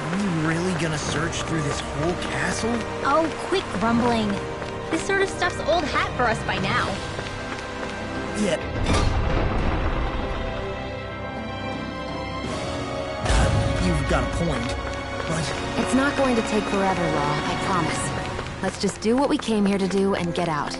Are you really gonna search through this whole castle? Oh, quit grumbling. This sort of stuff's old hat for us by now. Yeah. You've got a point, but... It's not going to take forever, Law, I promise. Let's just do what we came here to do and get out.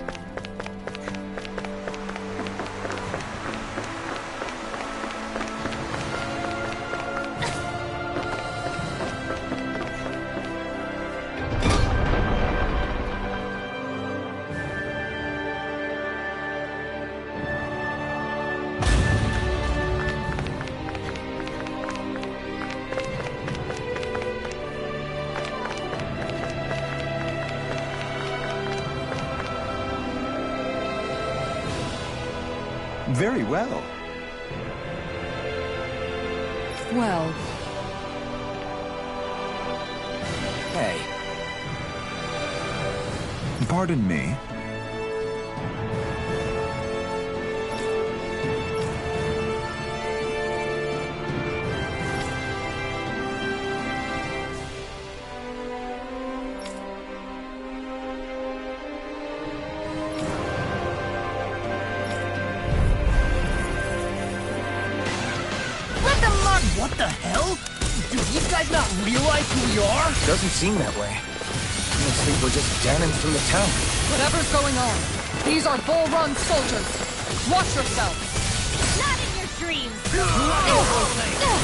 Very well. Well... Hey. Pardon me. What the hell? Do these guys not realize who we are? Doesn't seem that way. I think we're just Danins from the town. Whatever's going on, these are Bull Run soldiers. Watch yourselves. Not in your dreams!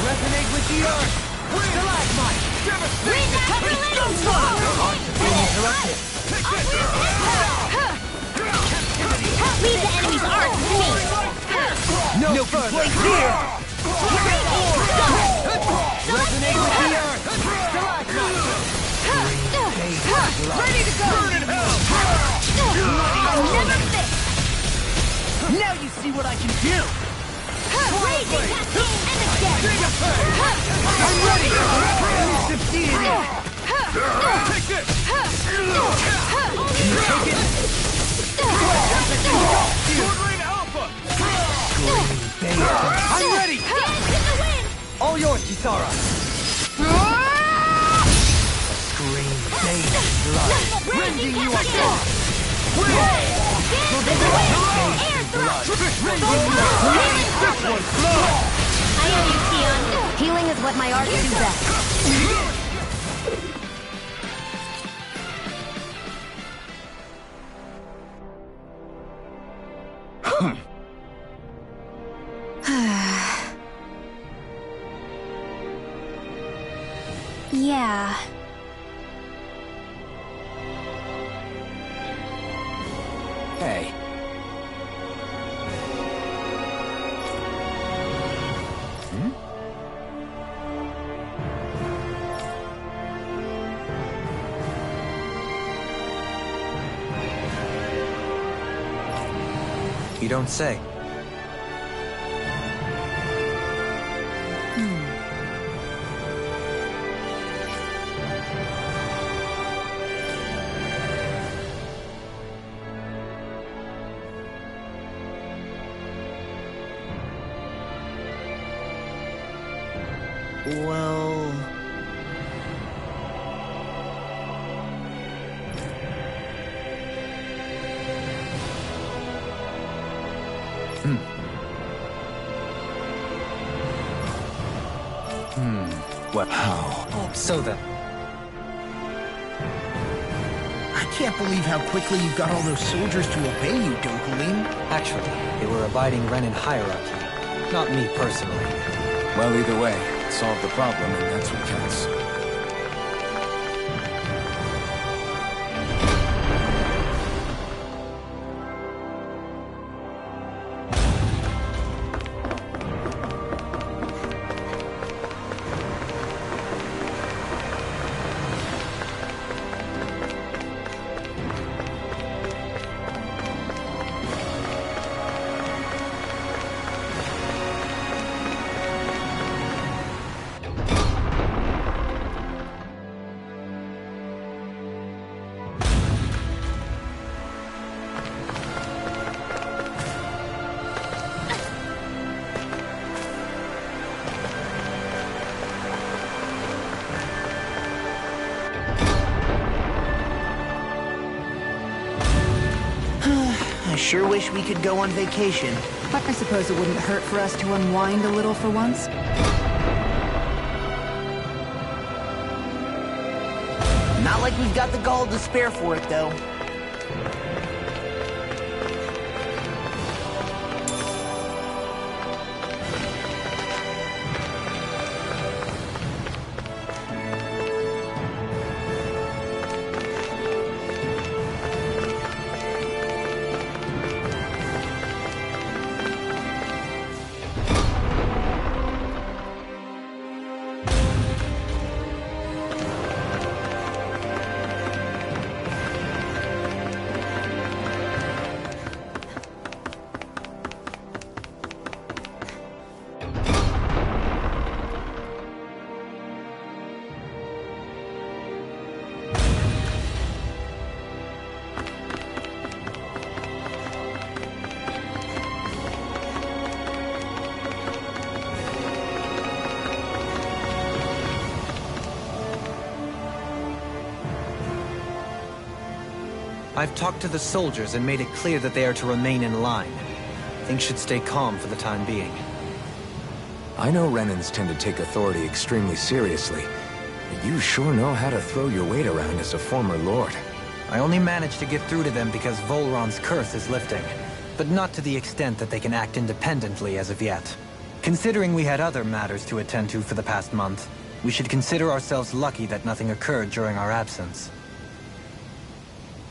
Resonate with the earth! Stalagmite! Wind after release! Leave the enemy's arc to me! No further! Here! Resonate with the earth! Stalagmite! Ready to go! Burn in hell! I'll never fix! Now you see what I can do! Raging cascade and again! I'm ready! You succeeded in it! Take this! Can you take it? Sword Rain Alpha! I'm ready! Dance in the wind! All yours, Kisara! Scream, bathe in blood! Rending you apart! Dance in the wind! Air thrust! This one's slow! I owe you, Tion. Healing is what my arts do best. Yeah. Hey. You don't say. Well... Well, how? So then. I can't believe how quickly you got all those soldiers to obey you, Dokulim. Actually, they were abiding Renin hierarchy. Not me personally. Well, either way, solve the problem, and that's what counts. Sure wish we could go on vacation. I suppose it wouldn't hurt for us to unwind a little for once. Not like we've got the gall to spare for it, though. I've talked to the soldiers and made it clear that they are to remain in line. Things should stay calm for the time being. I know Renans tend to take authority extremely seriously, but you sure know how to throw your weight around as a former lord. I only managed to get through to them because Volron's curse is lifting, but not to the extent that they can act independently as of yet. Considering we had other matters to attend to for the past month, we should consider ourselves lucky that nothing occurred during our absence.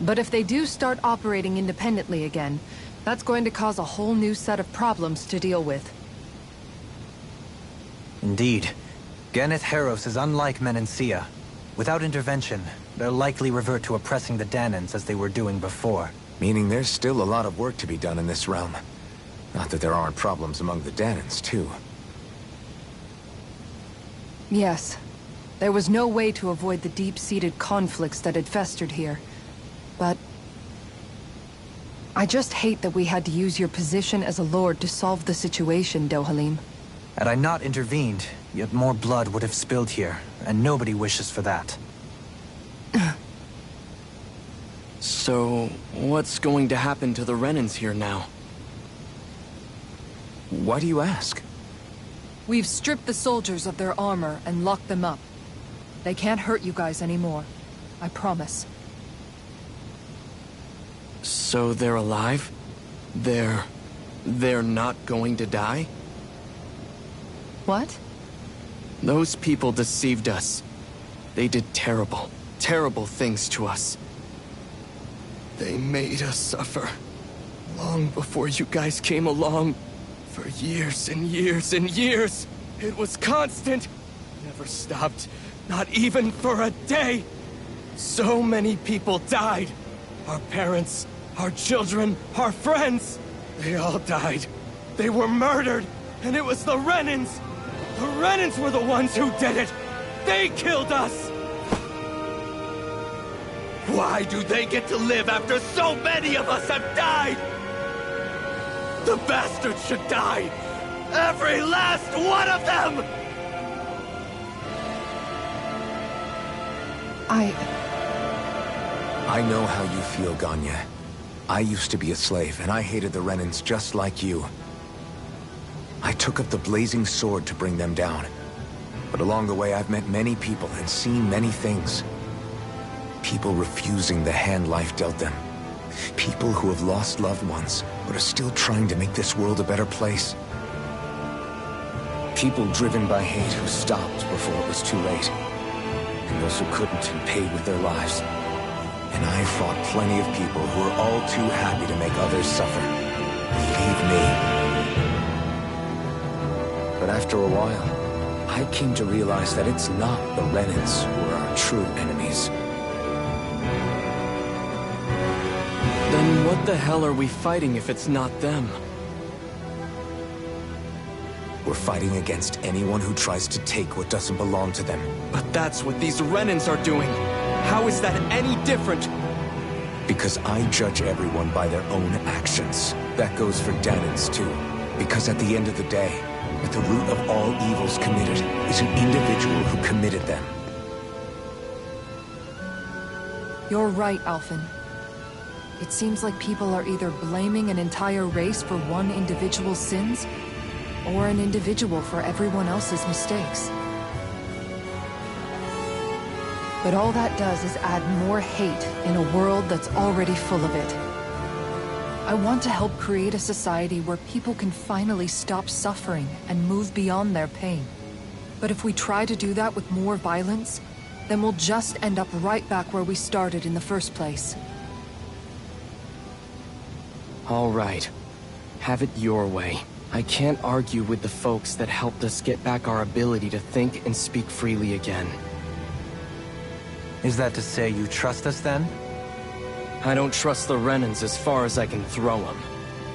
But if they do start operating independently again, that's going to cause a whole new set of problems to deal with. Indeed. Geneth Heros is unlike Menancia. Without intervention, they'll likely revert to oppressing the Danans as they were doing before. Meaning there's still a lot of work to be done in this realm. Not that there aren't problems among the Danans, too. Yes. There was no way to avoid the deep-seated conflicts that had festered here. But I just hate that we had to use your position as a lord to solve the situation, Dohalim. Had I not intervened, yet more blood would have spilled here, and nobody wishes for that. So, what's going to happen to the Renans here now? Why do you ask? We've stripped the soldiers of their armor and locked them up. They can't hurt you guys anymore. I promise. So they're alive? They're not going to die? What? Those people deceived us. They did terrible, terrible things to us. They made us suffer. Long before you guys came along. For years and years and years. It was constant. Never stopped. Not even for a day. So many people died. Our parents, our children, our friends. They all died. They were murdered. And it was the Renans. The Renans were the ones who did it. They killed us. Why do they get to live after so many of us have died? The bastards should die! Every last one of them! I know how you feel, Ganya. I used to be a slave, and I hated the Renans just like you. I took up the blazing sword to bring them down. But along the way, I've met many people and seen many things. People refusing the hand life dealt them. People who have lost loved ones, but are still trying to make this world a better place. People driven by hate who stopped before it was too late. And those who couldn't and paid with their lives. And I fought plenty of people who were all too happy to make others suffer. Believe me. But after a while, I came to realize that it's not the Renans who are our true enemies. Then what the hell are we fighting if it's not them? We're fighting against anyone who tries to take what doesn't belong to them. But that's what these Renans are doing. How is that any different? Because I judge everyone by their own actions. That goes for Danans too. Because at the end of the day, at the root of all evils committed is an individual who committed them. You're right, Alphen. It seems like people are either blaming an entire race for one individual's sins, or an individual for everyone else's mistakes. But all that does is add more hate in a world that's already full of it. I want to help create a society where people can finally stop suffering and move beyond their pain. But if we try to do that with more violence, then we'll just end up right back where we started in the first place. All right. Have it your way. I can't argue with the folks that helped us get back our ability to think and speak freely again. Is that to say you trust us then? I don't trust the Renans as far as I can throw them.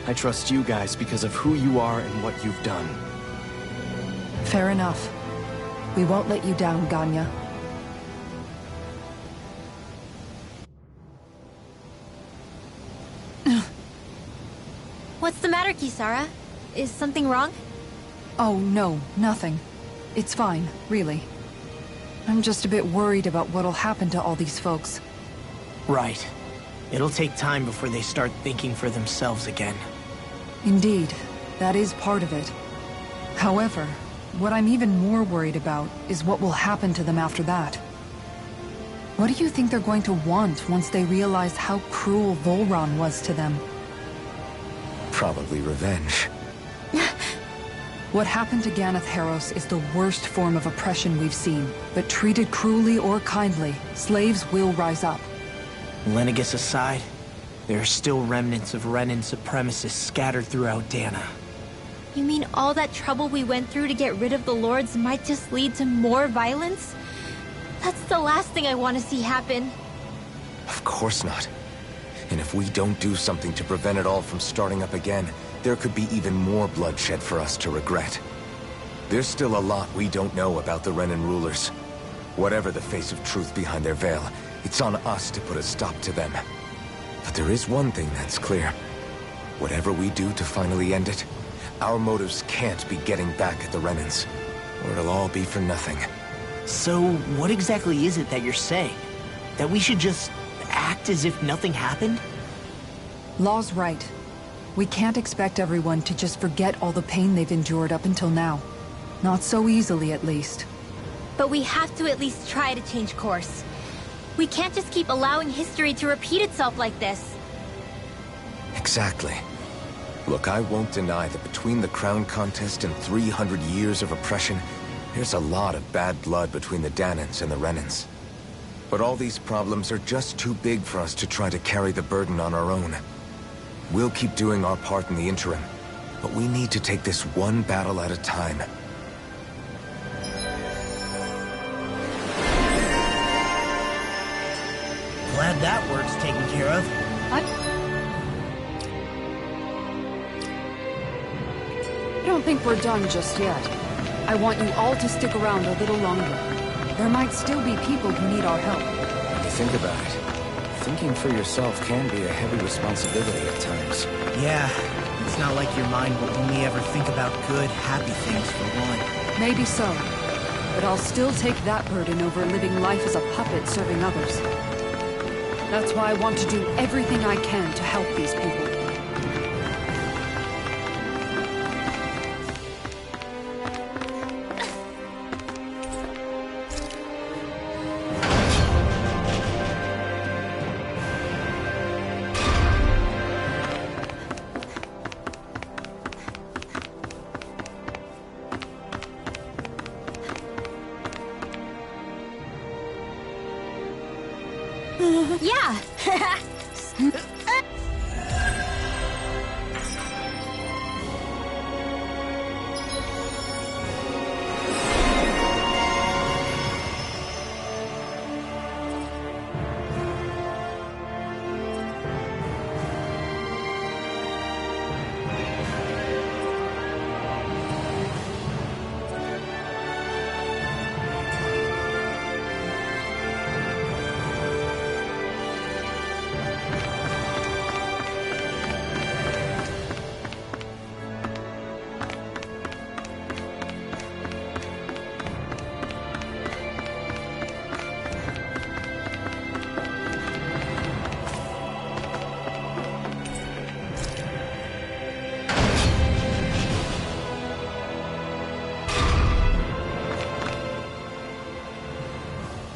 I trust you guys because of who you are and what you've done. Fair enough. We won't let you down, Ganya. What's the matter, Kisara? Is something wrong? Oh, no, nothing. It's fine, really. I'm just a bit worried about what'll happen to all these folks. Right. It'll take time before they start thinking for themselves again. Indeed, that is part of it. However, what I'm even more worried about is what will happen to them after that. What do you think they're going to want once they realize how cruel Volron was to them? Probably revenge. What happened to Ganeth Haros is the worst form of oppression we've seen, but treated cruelly or kindly, slaves will rise up. Lenegis aside, there are still remnants of Renan supremacists scattered throughout Dana. You mean all that trouble we went through to get rid of the Lords might just lead to more violence? That's the last thing I want to see happen. Of course not. And if we don't do something to prevent it all from starting up again, there could be even more bloodshed for us to regret. There's still a lot we don't know about the Renan rulers. Whatever the face of truth behind their veil, it's on us to put a stop to them. But there is one thing that's clear. Whatever we do to finally end it, our motives can't be getting back at the Renans, or it'll all be for nothing. So, what exactly is it that you're saying? That we should just act as if nothing happened? Law's right. We can't expect everyone to just forget all the pain they've endured up until now. Not so easily, at least. But we have to at least try to change course. We can't just keep allowing history to repeat itself like this. Exactly. Look, I won't deny that between the crown contest and 300 years of oppression, there's a lot of bad blood between the Danans and the Renans. But all these problems are just too big for us to try to carry the burden on our own. We'll keep doing our part in the interim, but we need to take this one battle at a time. Glad that work's taken care of. I don't think we're done just yet. I want you all to stick around a little longer. There might still be people who need our help. When you think about it, thinking for yourself can be a heavy responsibility at times. Yeah, it's not like your mind will only ever think about good, happy things for one. Maybe so. But I'll still take that burden over living life as a puppet serving others. That's why I want to do everything I can to help these people. Yeah!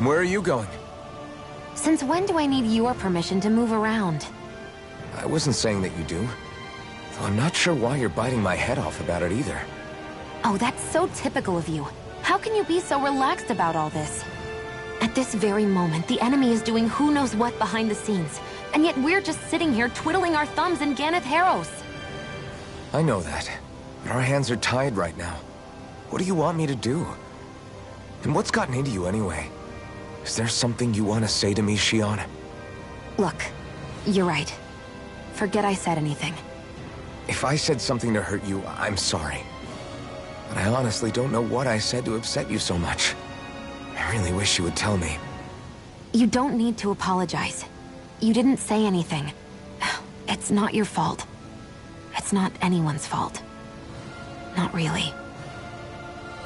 Where are you going? Since when do I need your permission to move around? I wasn't saying that you do. Though I'm not sure why you're biting my head off about it either. Oh, that's so typical of you. How can you be so relaxed about all this? At this very moment, the enemy is doing who knows what behind the scenes. And yet we're just sitting here twiddling our thumbs in Ganeth Harros. I know that. But our hands are tied right now. What do you want me to do? And what's gotten into you anyway? Is there something you want to say to me, Shion? Look, you're right. Forget I said anything. If I said something to hurt you, I'm sorry. But I honestly don't know what I said to upset you so much. I really wish you would tell me. You don't need to apologize. You didn't say anything. It's not your fault. It's not anyone's fault. Not really.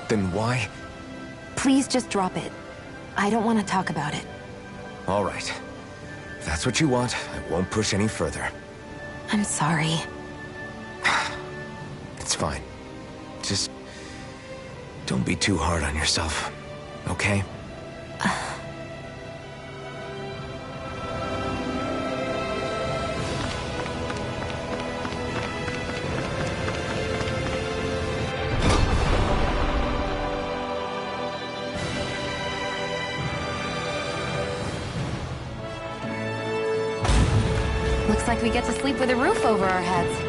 Then why? Please just drop it. I don't want to talk about it. All right. If that's what you want, I won't push any further. I'm sorry. It's fine. Just don't be too hard on yourself, okay? Looks like we get to sleep with a roof over our heads.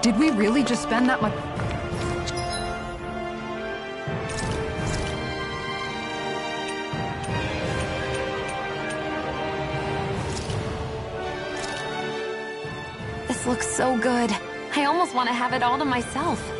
Did we really just spend that much? This looks so good. I almost want to have it all to myself.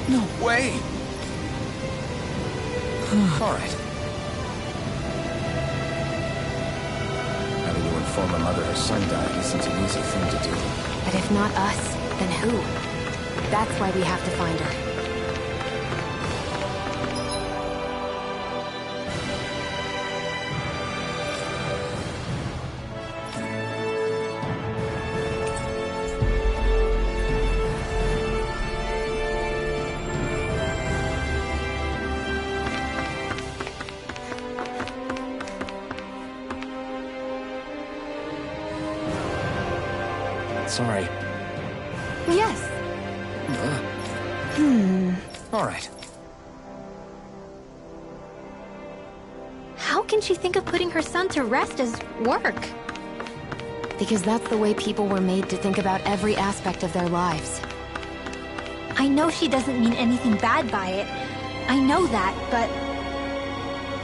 No way! All right. Having to inform a mother her son died isn't an easy thing to do. But if not us, then who? That's why we have to find her. Sorry. Yes, All right. How can she think of putting her son to rest as work? Because that's the way people were made to think about every aspect of their lives. I know she doesn't mean anything bad by it. I know that, but...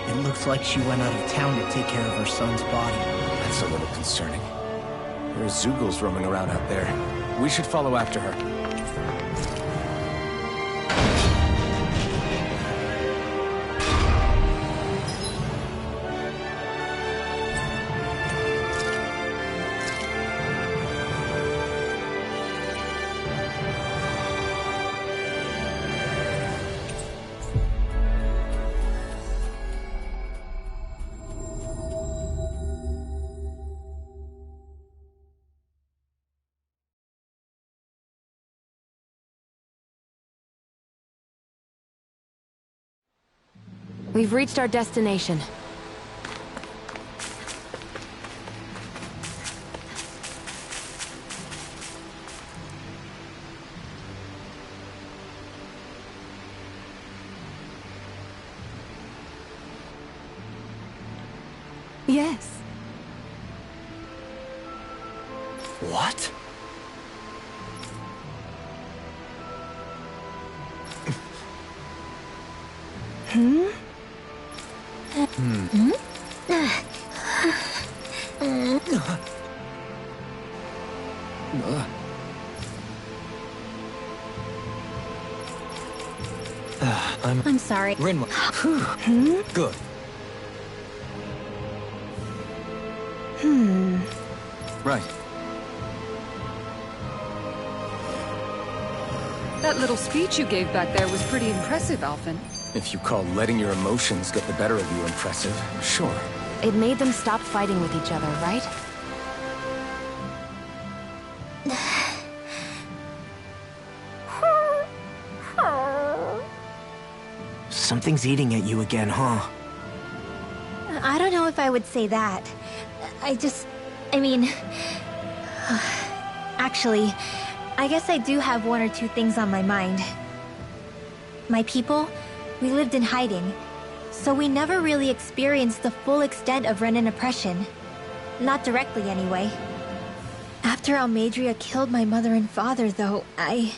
It looks like she went out of town to take care of her son's body. That's a little concerning. There are Zoogles roaming around out there. We should follow after her. We've reached our destination. Yes. What? I'm sorry. Rinwa. Good. Right. That little speech you gave back there was pretty impressive, Alphen. If you call letting your emotions get the better of you impressive, sure. It made them stop fighting with each other, right? Something's eating at you again, huh? I don't know if I would say that. I mean... Actually, I guess I do have one or two things on my mind. My people, we lived in hiding, so we never really experienced the full extent of Renan oppression. Not directly, anyway. After Almadria killed my mother and father, though, I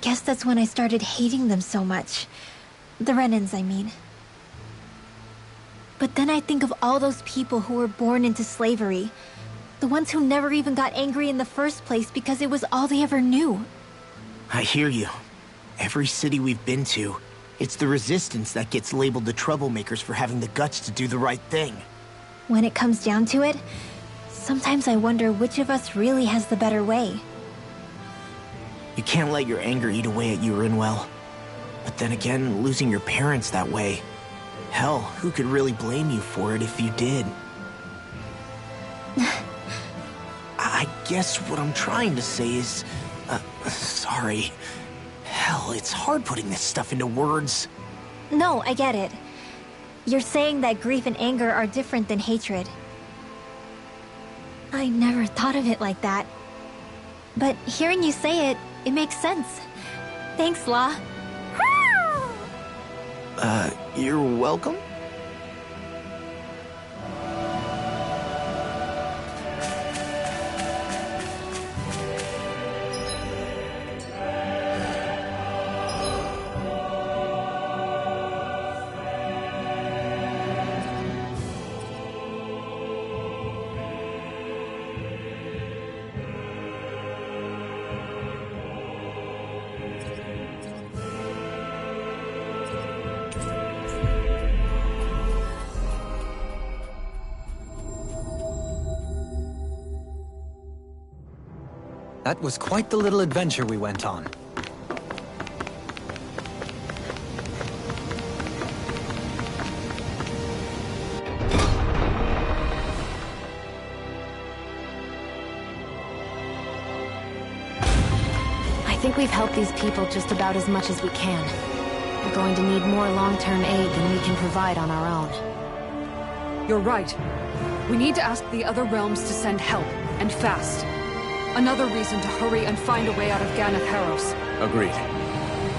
guess that's when I started hating them so much. The Renans, I mean. But then I think of all those people who were born into slavery. The ones who never even got angry in the first place because it was all they ever knew. I hear you. Every city we've been to, it's the resistance that gets labeled the troublemakers for having the guts to do the right thing. When it comes down to it, sometimes I wonder which of us really has the better way. You can't let your anger eat away at you, Rinwell. But then again, losing your parents that way... Hell, who could really blame you for it if you did? I guess what I'm trying to say is... sorry. Hell, it's hard putting this stuff into words. No, I get it. You're saying that grief and anger are different than hatred. I never thought of it like that. But hearing you say it, it makes sense. Thanks, La. You're welcome? That was quite the little adventure we went on. I think we've helped these people just about as much as we can. We're going to need more long-term aid than we can provide on our own. You're right. We need to ask the other realms to send help, and fast. Another reason to hurry and find a way out of Ganath Harros. Agreed.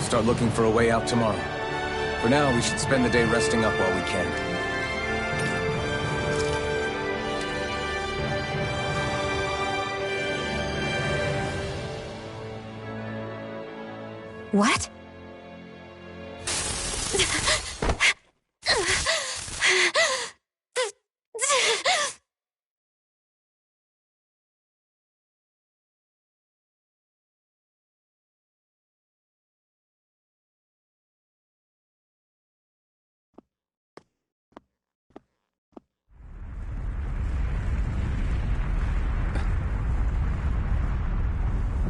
Start looking for a way out tomorrow. For now, we should spend the day resting up while we can. What?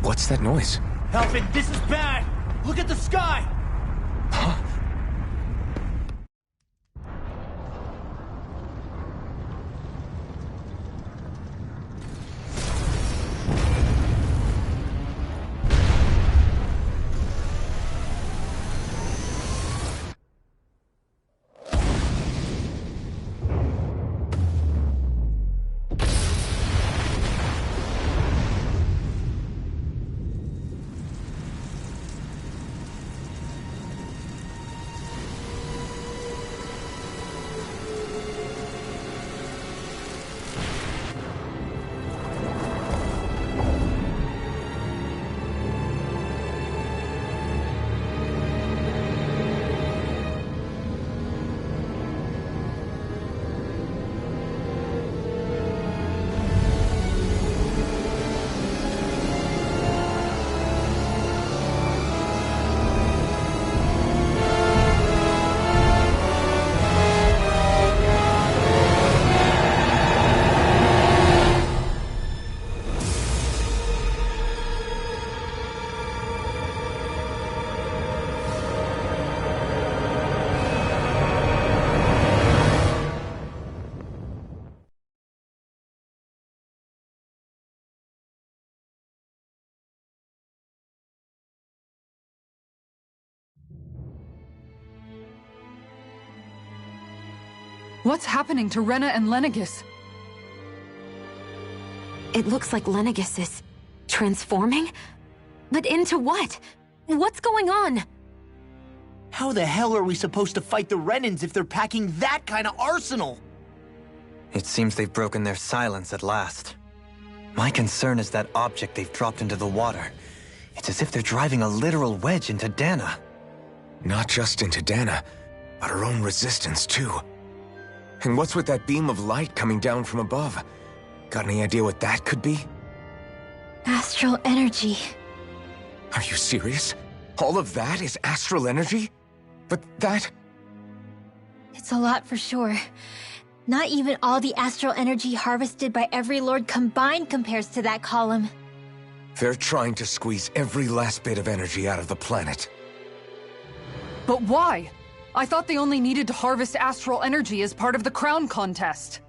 What's that noise? Help it, this is bad! Look at the sky! What's happening to Rena and Lenegis? It looks like Lenegis is transforming? But into what? What's going on? How the hell are we supposed to fight the Renans if they're packing that kind of arsenal? It seems they've broken their silence at last. My concern is that object they've dropped into the water. It's as if they're driving a literal wedge into Dana. Not just into Dana, but her own resistance, too. And what's with that beam of light coming down from above? Got any idea what that could be? Astral energy. Are you serious? All of that is astral energy? But that... It's a lot for sure. Not even all the astral energy harvested by every lord combined compares to that column. They're trying to squeeze every last bit of energy out of the planet. But why? I thought they only needed to harvest astral energy as part of the crown contest.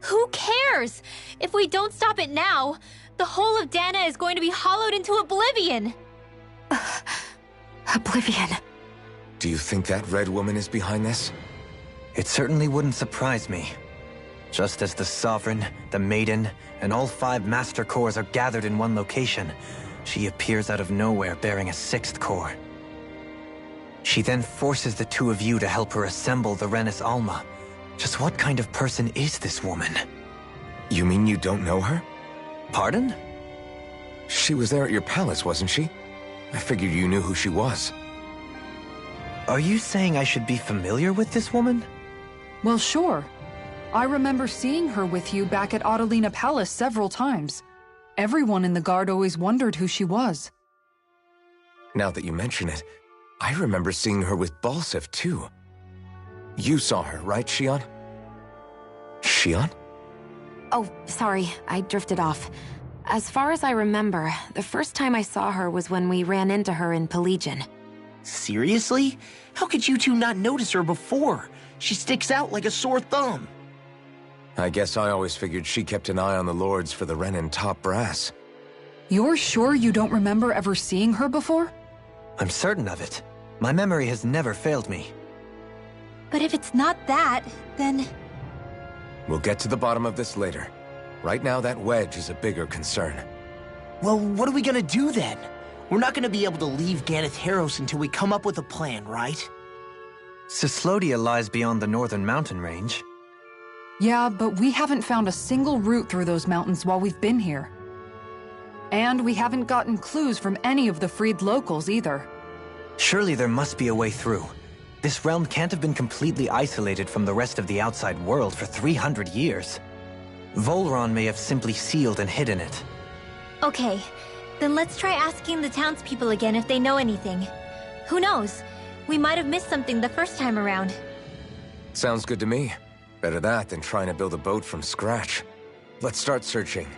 Who cares? If we don't stop it now, the whole of Dana is going to be hollowed into oblivion. Oblivion. Do you think that red woman is behind this? It certainly wouldn't surprise me. Just as the Sovereign, the Maiden, and all 5 Master Cores are gathered in one location, she appears out of nowhere bearing a 6th core. She then forces the 2 of you to help her assemble the Renis Alma. Just what kind of person is this woman? You mean you don't know her? Pardon? She was there at your palace, wasn't she? I figured you knew who she was. Are you saying I should be familiar with this woman? Well, sure. I remember seeing her with you back at Adelina Palace several times. Everyone in the guard always wondered who she was. Now that you mention it, I remember seeing her with Balsif, too. You saw her, right, Shion? Shion? Oh, sorry, I drifted off. As far as I remember, the first time I saw her was when we ran into her in Pelagian. Seriously? How could you two not notice her before? She sticks out like a sore thumb. I guess I always figured she kept an eye on the lords for the Renin top brass. You're sure you don't remember ever seeing her before? I'm certain of it. My memory has never failed me. But if it's not that, then... We'll get to the bottom of this later. Right now, that wedge is a bigger concern. Well, what are we gonna do then? We're not gonna be able to leave Ganatheros until we come up with a plan, right? Cislodia lies beyond the northern mountain range. Yeah, but we haven't found a single route through those mountains while we've been here. And we haven't gotten clues from any of the freed locals either. Surely there must be a way through. This realm can't have been completely isolated from the rest of the outside world for 300 years. Volron may have simply sealed and hidden it. Okay, then let's try asking the townspeople again if they know anything. Who knows? We might have missed something the first time around. Sounds good to me. Better that than trying to build a boat from scratch. Let's start searching.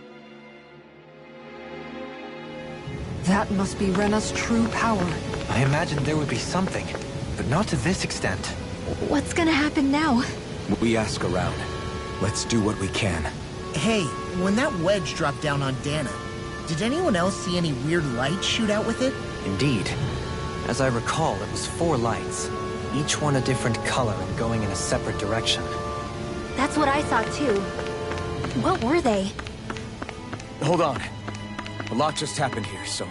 That must be Rena's true power. I imagined there would be something, but not to this extent. What's gonna happen now? We ask around. Let's do what we can. Hey, when that wedge dropped down on Dana, did anyone else see any weird lights shoot out with it? Indeed. As I recall, it was 4 lights, each one a different color and going in a separate direction. That's what I saw too. What were they? Hold on. A lot just happened here, so...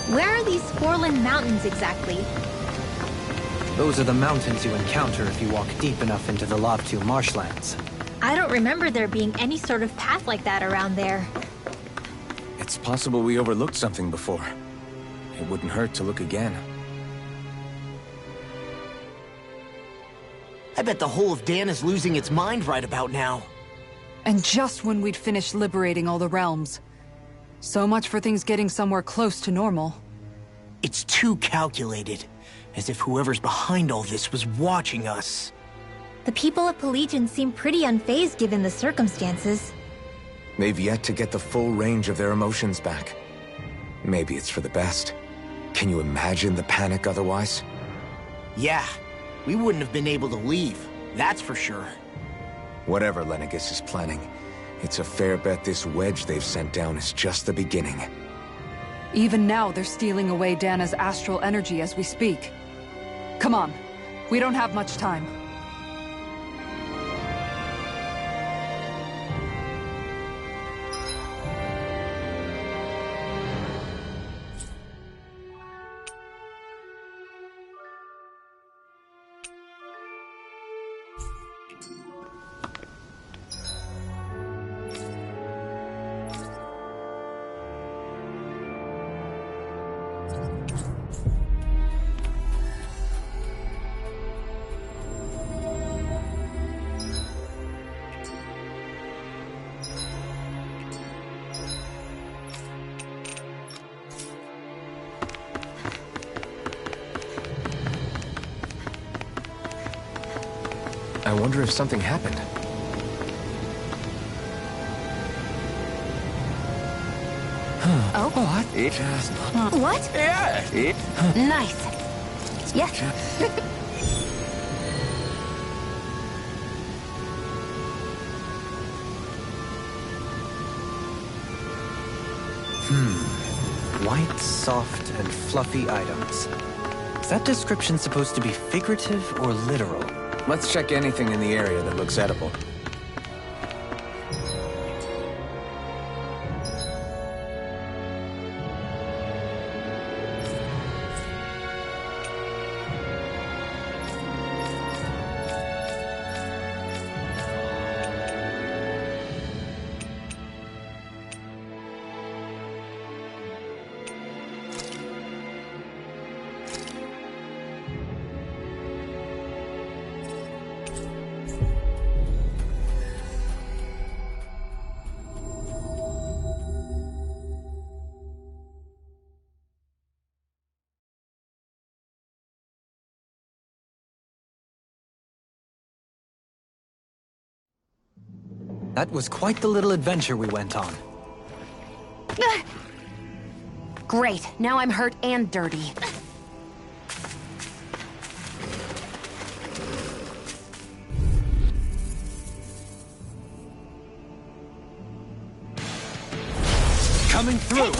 Where are these Forland Mountains exactly? Those are the mountains you encounter if you walk deep enough into the Lavtu marshlands. I don't remember there being any sort of path like that around there. It's possible we overlooked something before. It wouldn't hurt to look again. I bet the whole of Dan is losing its mind right about now. And just when we'd finished liberating all the realms. So much for things getting somewhere close to normal. It's too calculated, as if whoever's behind all this was watching us. The people of Pelegion seem pretty unfazed given the circumstances. They've yet to get the full range of their emotions back. Maybe it's for the best. Can you imagine the panic otherwise? Yeah, we wouldn't have been able to leave, that's for sure. Whatever Lenegis is planning, it's a fair bet this wedge they've sent down is just the beginning. Even now, they're stealing away Dana's astral energy as we speak. Come on, we don't have much time. I wonder if something happened. Oh? What? What? Nice. Yeah. White, soft, and fluffy items. Is that description supposed to be figurative or literal? Let's check anything in the area that looks edible. That was quite the little adventure we went on. Great, now I'm hurt and dirty. Coming through!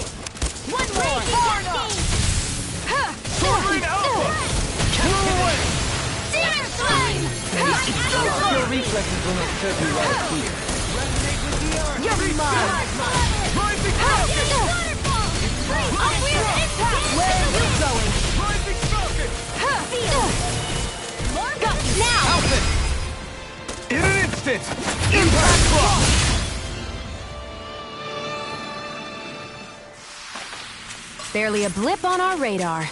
One more! Soaring Alpha! Kill away! Demon Flame! Your reflexes will not serve you right here. You're mine! Rising Falcon! Uprear impact! Where are you going? Rising Falcon! Got you now! Alpha! In an instant! Impact Block! Barely a blip on our radar.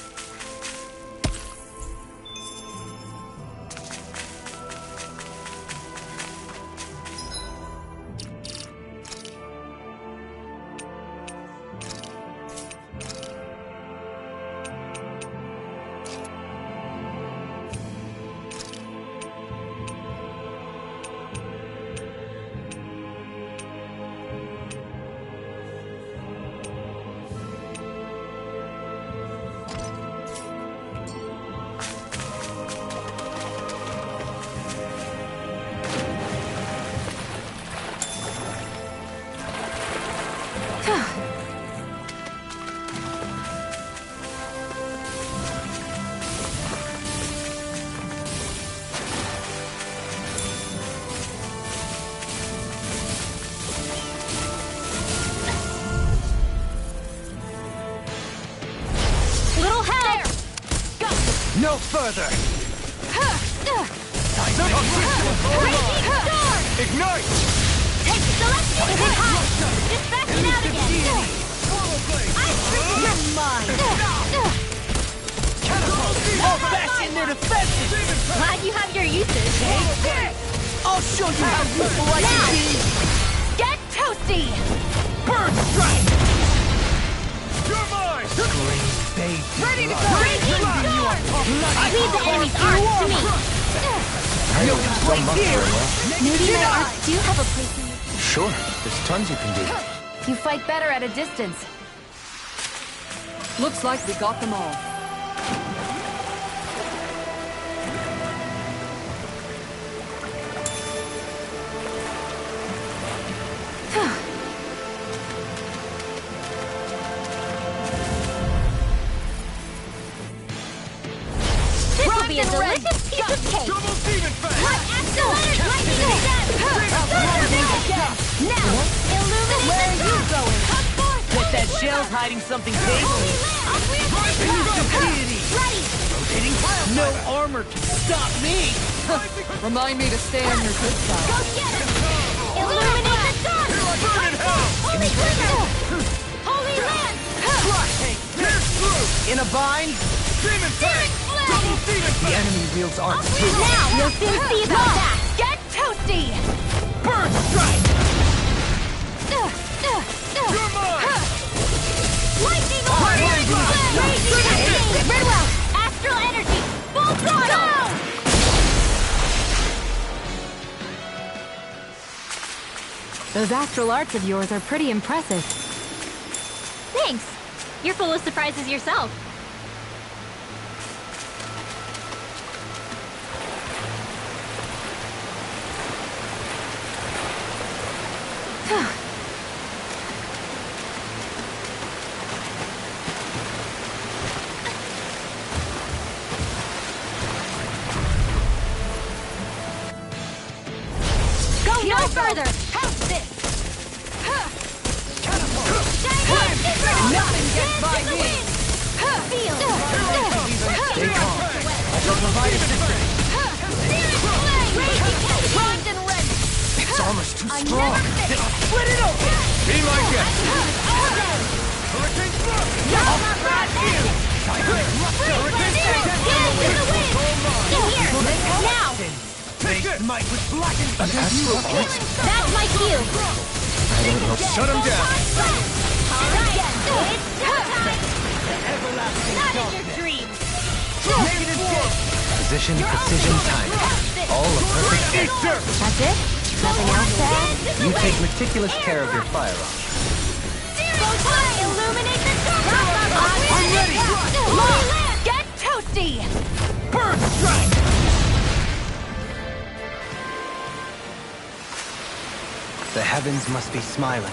No further! Ignite! Take Celestial high! Just back it out again! You're mine! All back in their defenses! Glad you have your uses. I'll show you how useful I can be! Get toasty! Bird strike! You're mine! Baby! Ready to go! Breaking sword! Leave the enemy's arcs to me! No complaint here! Maybe my arts do have a place in this. Sure, there's tons you can do. You fight better at a distance. Looks like we got them all. This will be a delicious piece of cake. Double Demon Fang! Now, illuminate Where are you going? Bet that shell's hiding something tasty. Ready! No armor can stop me! Remind me to stay on your good side. Go get him! Illuminate the dark! Burn in hell! Holy trigger! Holy land! Pierce through! In a bind? Demon Fang! Double Demon The Fang! enemy wields arms too. Now, you'll soon see about that! Get toasty! Bird strike! You're mine! Lightning orb! Raging Redwell! Astral energy! Full throttle! Those astral arts of yours are pretty impressive. Thanks! You're full of surprises yourself. Go no further! How's this? Nothing gets by me! Feel! Stay calm. I shall provide assistance. Primed and ready! Its armor's too I'm strong. never finished. Split it open! Be my guest! All day! Hurricane Smoke! Y'all not right now! Hurricane Now! Take it! Smite with blackened An astral art? That's my cue! I don't know. Shut him down! Alright, it's showtime! everlasting Not in your darkness. dreams! Negative force. Position, precision, timing. All a perfect That's it? nothing else to add? You take meticulous care of your firearm. Illuminate the dark! I'm ready! Get toasty! Bird strike! The heavens must be smiling.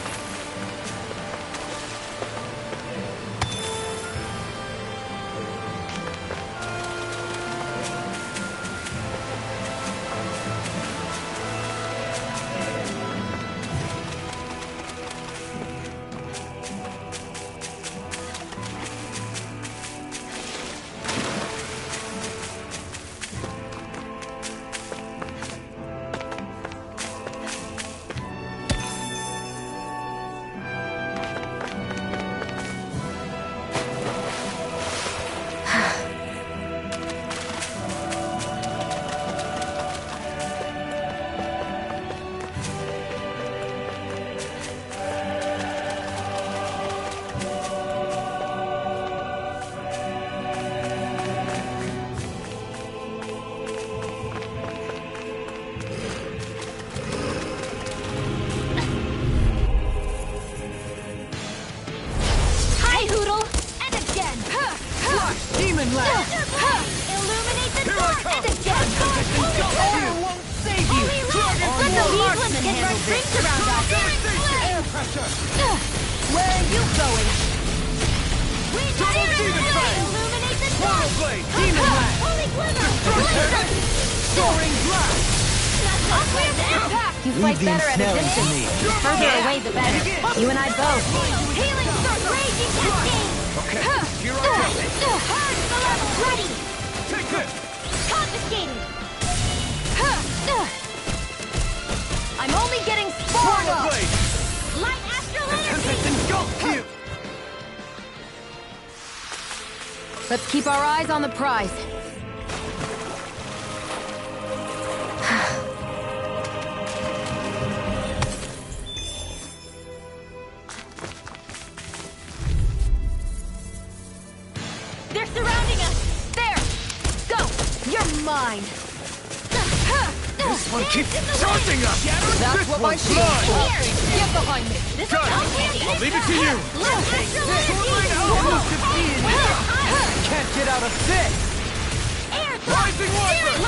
Demon Lad! Illuminate the Here I dark! come! And again! Fire won't save you! Let the leaves get our drinks around us! Air pressure! Where are you going? Double Demon Blade! Illuminate the Swallow dark! Blade! Demon Lad! Holy glimmer! Destruction! Soaring Blast! You Leave fight the better at a ensnaring to distance. me. The further away, the better. You and I both. Healing circle! Raging cascade! Okay, here I go! Hard level! Ready! Take this! Confiscated! I'm only getting spawned Swallow up! Blade! Light astral Tempest energy! engulfs you! Let's keep our eyes on the prize. They're surrounding us! There! Go! You're mine! This one keeps charging us! That's This what my one's shield mine! is. Get behind me! Got it! I'll leave it to you! Almost defeated me! Can't get out of this! Rising Wyvern!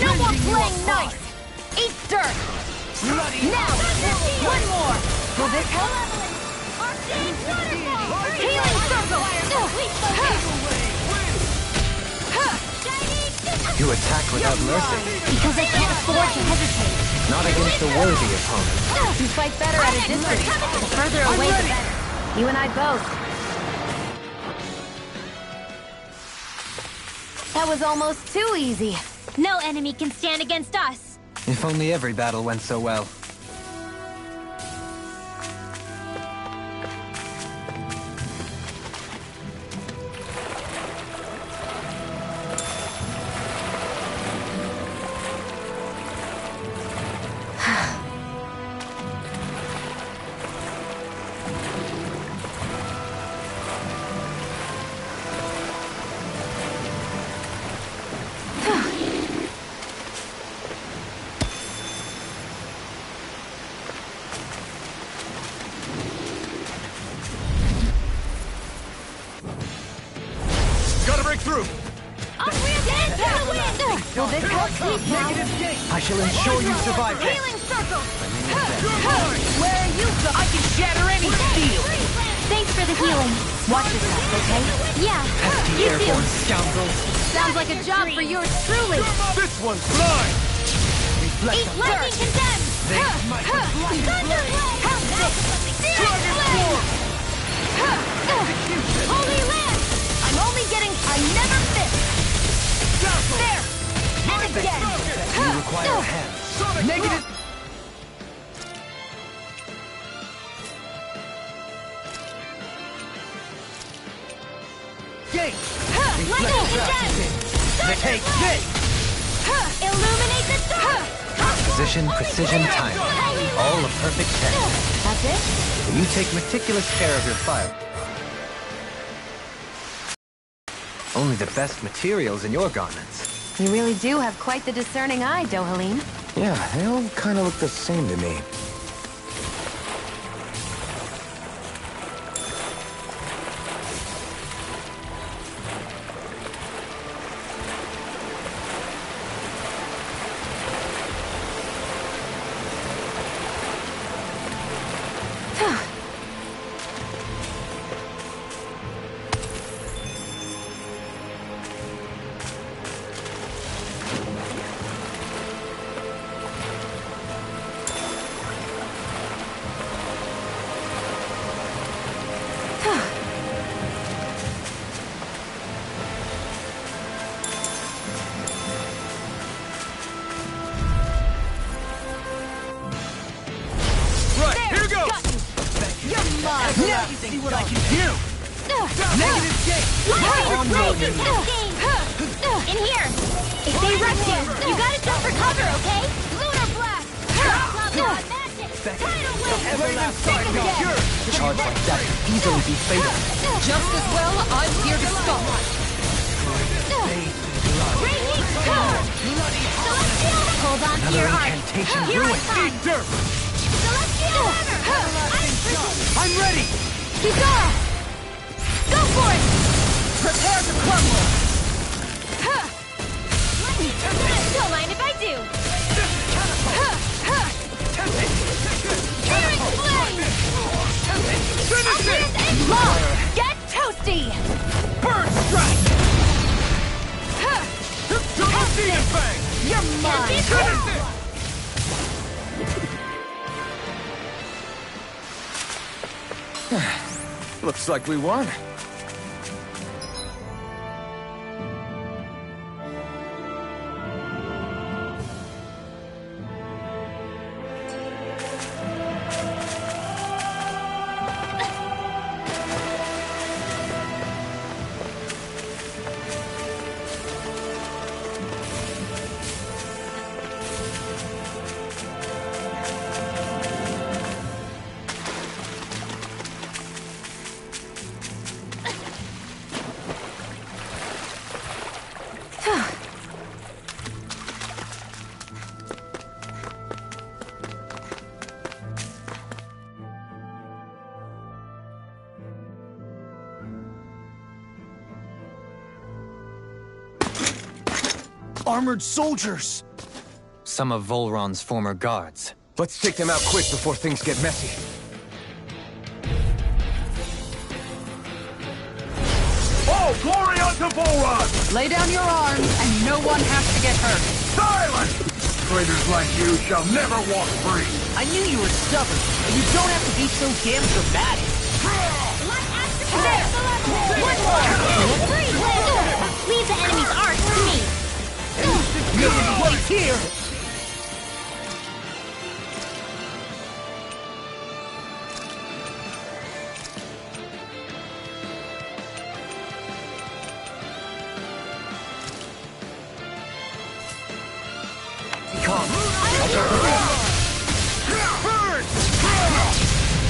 No more playing nice! Eat dirt! Bloody Now! One more! Will this help? Healing circle! You attack without mercy. Because I can't afford to hesitate. Not against a worthy opponent. You fight better at a distance. The further away, the better. You and I both. That was almost too easy. No enemy can stand against us. If only every battle went so well. Gotta break through! Will this help sleep now? I shall ensure you survive this! Healing circle! Where are you go? I can shatter any steel! Thanks for the healing. Watch yourself, okay? Yeah. Pesky You too. airborne scoundrels! Sounds like a job for yours truly. This one's mine! Reflect Eat on lightning condemned! They might have Thunderblade! Hellstick! Dragon Form! Holy Land! I'm only getting... I never miss! There! And again! You require a hand. Negative! Gate! Lightning condemned! Take this! Illuminate the dark! Position, precision, timing. All a perfect 10. That's it? You take meticulous care of your fire. Only the best materials in your garments. You really do have quite the discerning eye, Dohaline. Yeah, they all kind of look the same to me. See what I can do! Negative gate! In here! If they rush you, you gotta jump for cover, okay? Lunar blast! Magic! Tidal wave! Charge like that could easily be fatal. Just as well, I'm here to stop. Raging Storm! Celestial! Hold on to your heart. Incantation Here I ruined. come! Eat dirt! Celestial Hammer! Ice Prison! I'm ready! Kizara! Go for it! Prepare to crumble. Don't mind if I do. Searing flame! Finish it! Love! Get toasty! Bird strike! Double demon fang! You're mine! Finish it! Looks like we won. Armored soldiers! Some of Volron's former guards. Let's take them out quick before things get messy. Oh, glory unto Volron! Lay down your arms, and no one has to get hurt. Silence! Traitors like you shall never walk free! I knew you were stubborn, but you don't have to be so damn dramatic. One more! Leave the enemy's arc to me! Place here!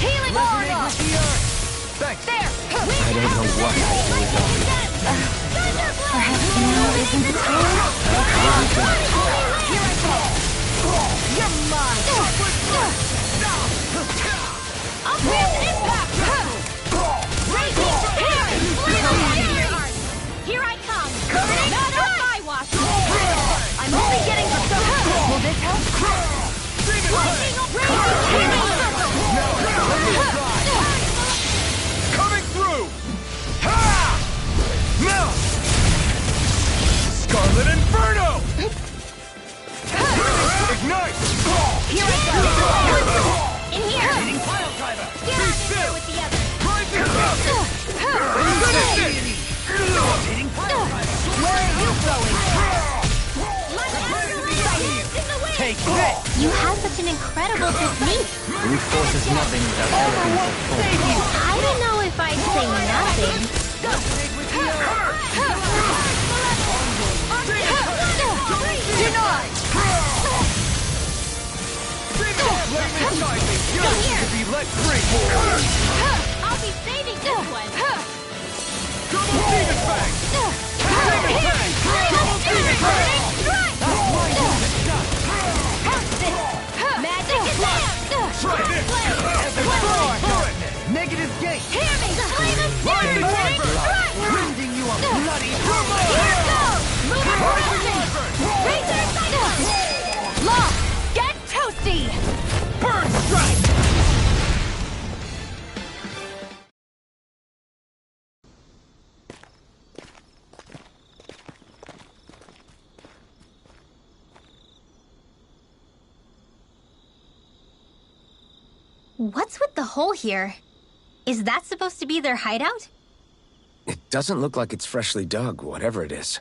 Healing aura! Thanks. There! I don't know what I do without you. Perhaps now isn't the time? Here I go! You're mine! Upward impact! Raging parry! Here I come! Not on my watch! I'm only getting the surface! Will this help? Lightning raging Coming through! Ha! Now! Scarlet Inferno! Ignite! Here I go! In here! Hitting pile driver! Get out of here with the others! Rising Rocket! Finish it! Hitting pile driver! Where are you going? Take this! You have such an incredible technique. Brute force is nothing without elegance of form. I don't know if I'd say nothing. Denied! To be let free! I'll be saving this one. Double demon fang! Negative gate! Hear me! Flame of Fury! Rending you a bloody Here goes! Move over heaven! Razor Cyclone! Law, get toasty! burn strike! What's with the hole here? Is that supposed to be their hideout? It doesn't look like it's freshly dug, whatever it is.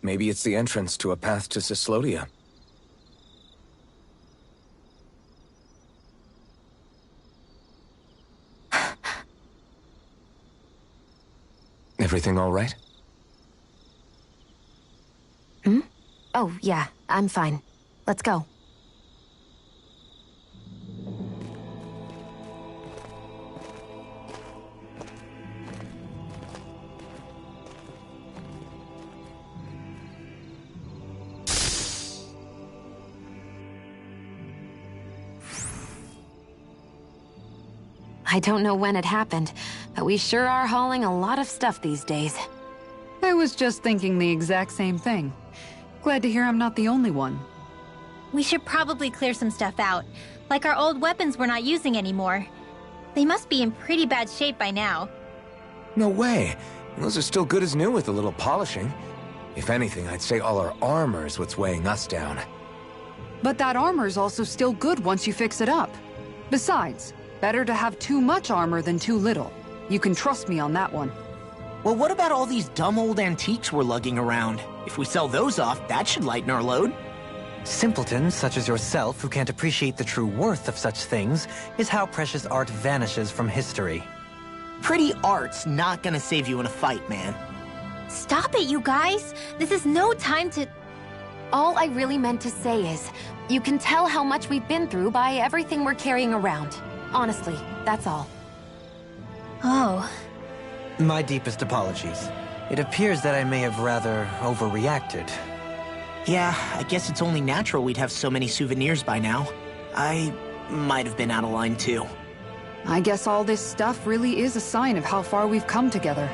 Maybe it's the entrance to a path to Cyslodia. Everything all right? Oh, yeah, I'm fine. Let's go. I don't know when it happened, but we sure are hauling a lot of stuff these days. I was just thinking the exact same thing. Glad to hear I'm not the only one. We should probably clear some stuff out, like our old weapons we're not using anymore. They must be in pretty bad shape by now. No way. Those are still good as new with a little polishing. If anything, I'd say all our armor is what's weighing us down. But that armor's also still good once you fix it up. Besides, better to have too much armor than too little. You can trust me on that one. Well, what about all these dumb old antiques we're lugging around? If we sell those off, that should lighten our load. Simpletons such as yourself who can't appreciate the true worth of such things is how precious art vanishes from history. Pretty art's not gonna save you in a fight, man. Stop it, you guys! This is no time to... All I really meant to say is, you can tell how much we've been through by everything we're carrying around. Honestly, that's all. Oh. My deepest apologies. It appears that I may have rather overreacted. Yeah, I guess it's only natural we'd have so many souvenirs by now. I might have been out of line too. I guess all this stuff really is a sign of how far we've come together.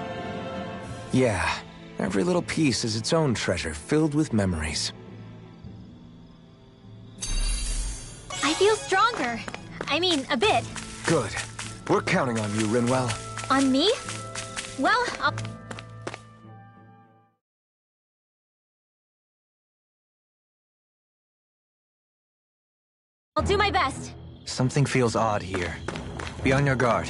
Yeah, every little piece is its own treasure filled with memories. I feel stronger. I mean, a bit. Good. We're counting on you, Rinwell. On me? Well, I'll do my best. Something feels odd here. Be on your guard.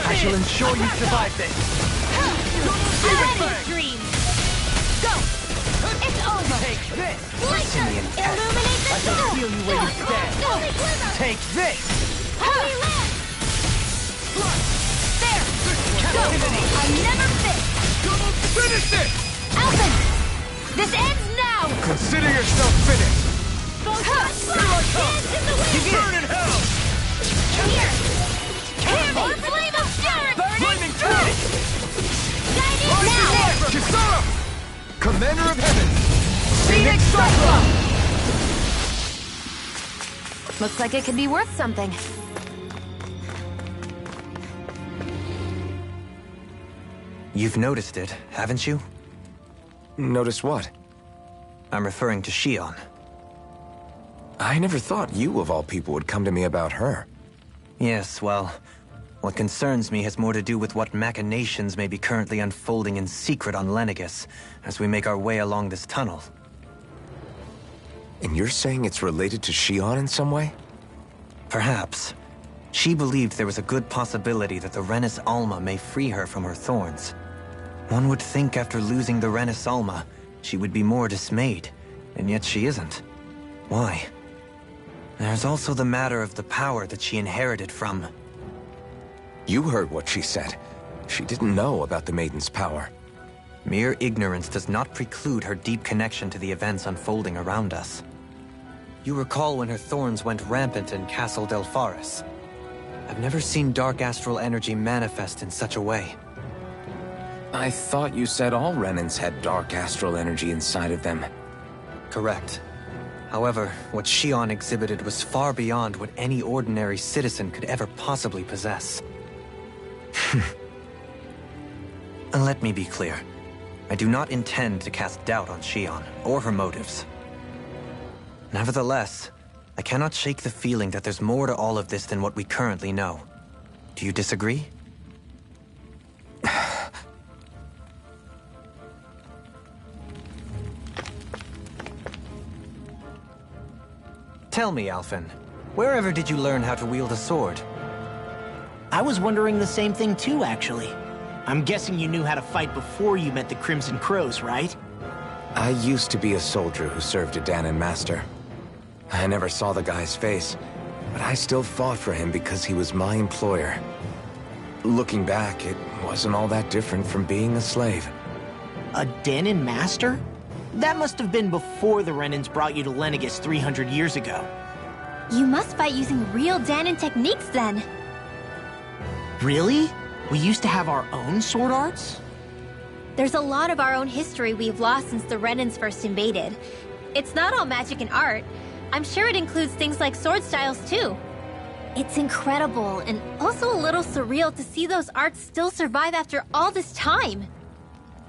I shall ensure you survive this. Dream. Go. It's over. Take this, Laser. Simeon Pest. Illuminate the I shall sun. feel you where you stand. Holy Glimmer. Take this. Holy Land. There. Captivity. I never fit. Finish it! Alvin. This ends now. Consider yourself finished! Hands in the wind. Burn in hell! Here. Hear me. Flame of Fury. Lightning Fury! Now. Kisara! Commander of Heaven! Phoenix Cyclone. Looks like it could be worth something. You've noticed it, haven't you? Notice what? I'm referring to Shion. I never thought you, of all people, would come to me about her. Yes, well, what concerns me has more to do with what machinations may be currently unfolding in secret on Lenegus as we make our way along this tunnel. And you're saying it's related to Shion in some way? Perhaps. She believed there was a good possibility that the Renis Alma may free her from her thorns. One would think after losing the Renasalma, she would be more dismayed, and yet she isn't. Why? There's also the matter of the power that she inherited from... You heard what she said. She didn't know about the Maiden's power. Mere ignorance does not preclude her deep connection to the events unfolding around us. You recall when her thorns went rampant in Castle Delpharis. I've never seen dark astral energy manifest in such a way. I thought you said all Renans had dark astral energy inside of them. Correct. However, what Shion exhibited was far beyond what any ordinary citizen could ever possibly possess. Let me be clear. I do not intend to cast doubt on Shion, or her motives. Nevertheless, I cannot shake the feeling that there's more to all of this than what we currently know. Do you disagree? Tell me, Alphen, wherever did you learn how to wield a sword? I was wondering the same thing too, actually. I'm guessing you knew how to fight before you met the Crimson Crows, right? I used to be a soldier who served a Danon master. I never saw the guy's face, but I still fought for him because he was my employer. Looking back, it wasn't all that different from being a slave. A Danon master? That must have been before the Renans brought you to Lenegis 300 years ago. You must fight using real Danon techniques then. Really? We used to have our own sword arts? There's a lot of our own history we've lost since the Renans first invaded. It's not all magic and art. I'm sure it includes things like sword styles too. It's incredible and also a little surreal to see those arts still survive after all this time.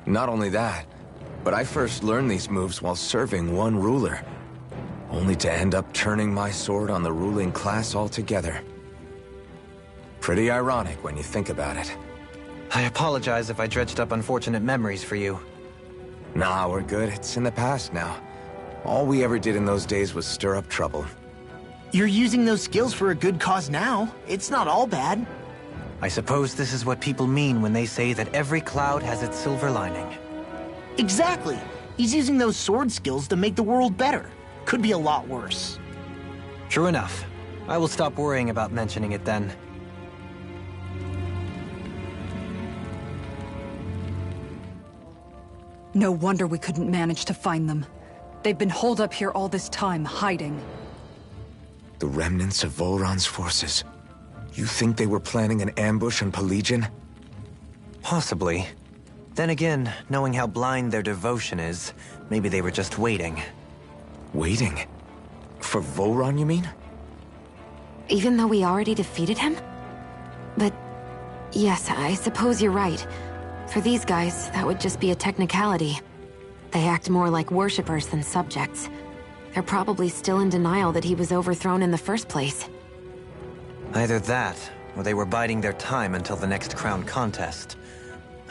Not only that, but I first learned these moves while serving one ruler, only to end up turning my sword on the ruling class altogether. Pretty ironic when you think about it. I apologize if I dredged up unfortunate memories for you. Nah, we're good. It's in the past now. All we ever did in those days was stir up trouble. You're using those skills for a good cause now. It's not all bad. I suppose this is what people mean when they say that every cloud has its silver lining. Exactly. He's using those sword skills to make the world better. Could be a lot worse. True enough. I will stop worrying about mentioning it then. No wonder we couldn't manage to find them. They've been holed up here all this time, hiding. The remnants of Volron's forces. You think they were planning an ambush on Pelagian? Possibly. Then again, knowing how blind their devotion is, maybe they were just waiting. Waiting? For Volron, you mean? Even though we already defeated him? But yes, I suppose you're right. For these guys, that would just be a technicality. They act more like worshippers than subjects. They're probably still in denial that he was overthrown in the first place. Either that, or they were biding their time until the next crown contest.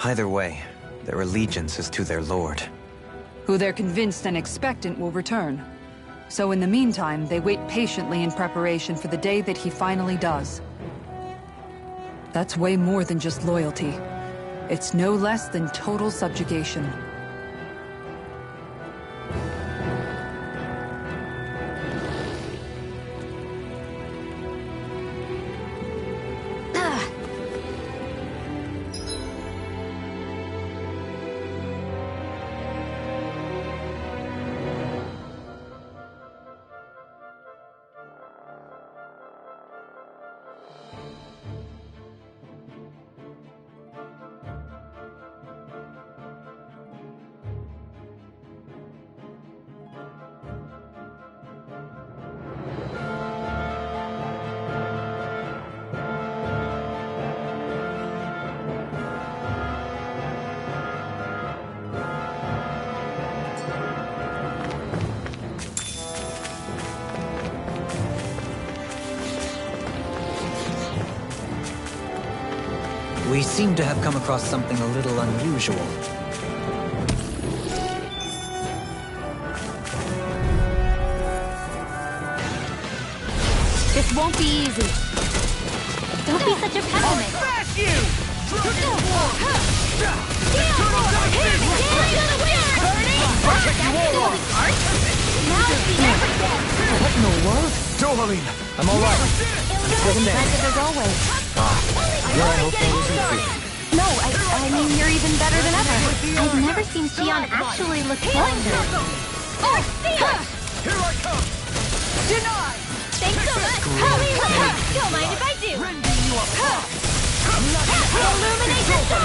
Either way, their allegiance is to their lord. Who they're convinced and expectant will return. So in the meantime, they wait patiently in preparation for the day that he finally does. That's way more than just loyalty. It's no less than total subjugation. We seem to have come across something a little unusual. This won't be easy. Don't be such a pessimist. Smash you! What in the world? Dohaline! I'm alright. Impressive as always. Here I hope that wasn't fear. No, I mean, you're even better than ever. I've never seen Xion actually look flustered. Here I come! Denied! Thanks so much! Don't mind if I do! Illuminate the sun!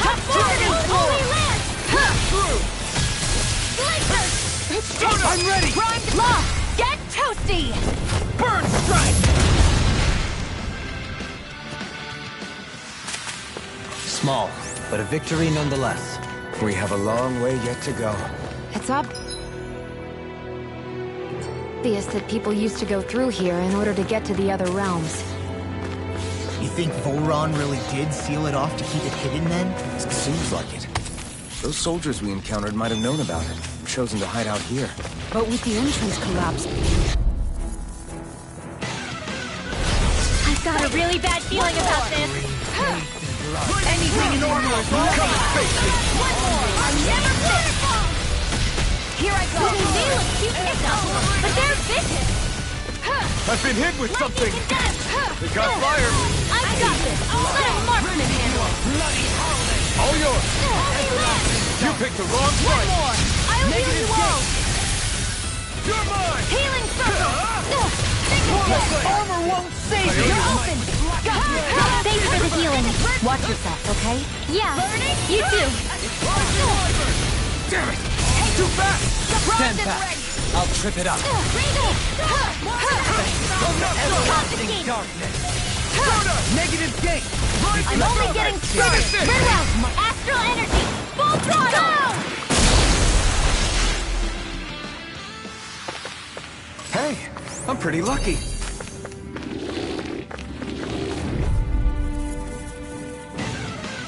Hop forward and holy land! I'm ready! Primed lock! Get toasty! Burn strike! Small, but a victory nonetheless. We have a long way yet to go. It's obvious that people used to go through here in order to get to the other realms. You think Volron really did seal it off to keep it hidden then? It seems like it. Those soldiers we encountered might have known about it, chosen to hide out here. But with the entrance collapsed, I've got a really bad feeling about this. Anything in order is come and face me! I'm never quit! Here I go! They look cute enough, but they're vicious! I've been hit with something! They got fire! I've got this! Let a marksman handle it! All yours! You picked the wrong fight! I'll heal you all! You're mine! Healing circle! Armor won't save you! You're open! Thanks for the healing. Watch yourself, okay? Yeah, you too. Damn it! Too fast! Stand back. I'll trip it up. Everlasting darkness. Negative gate! I'm only getting started. Very well. Astral energy. Full throttle. Hey, I'm pretty lucky.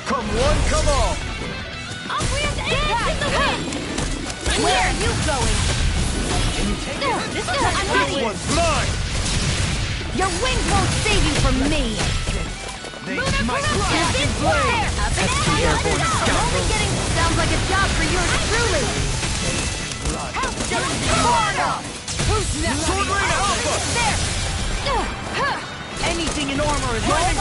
Come one, come all! I'll grant impact in the wind. Where are you going? I'm ready. One's mine! Your wings won't save you from me! Sounds like a job for yours truly! Who's next? Sword Rain Alpha! There! Anything in armor is mine!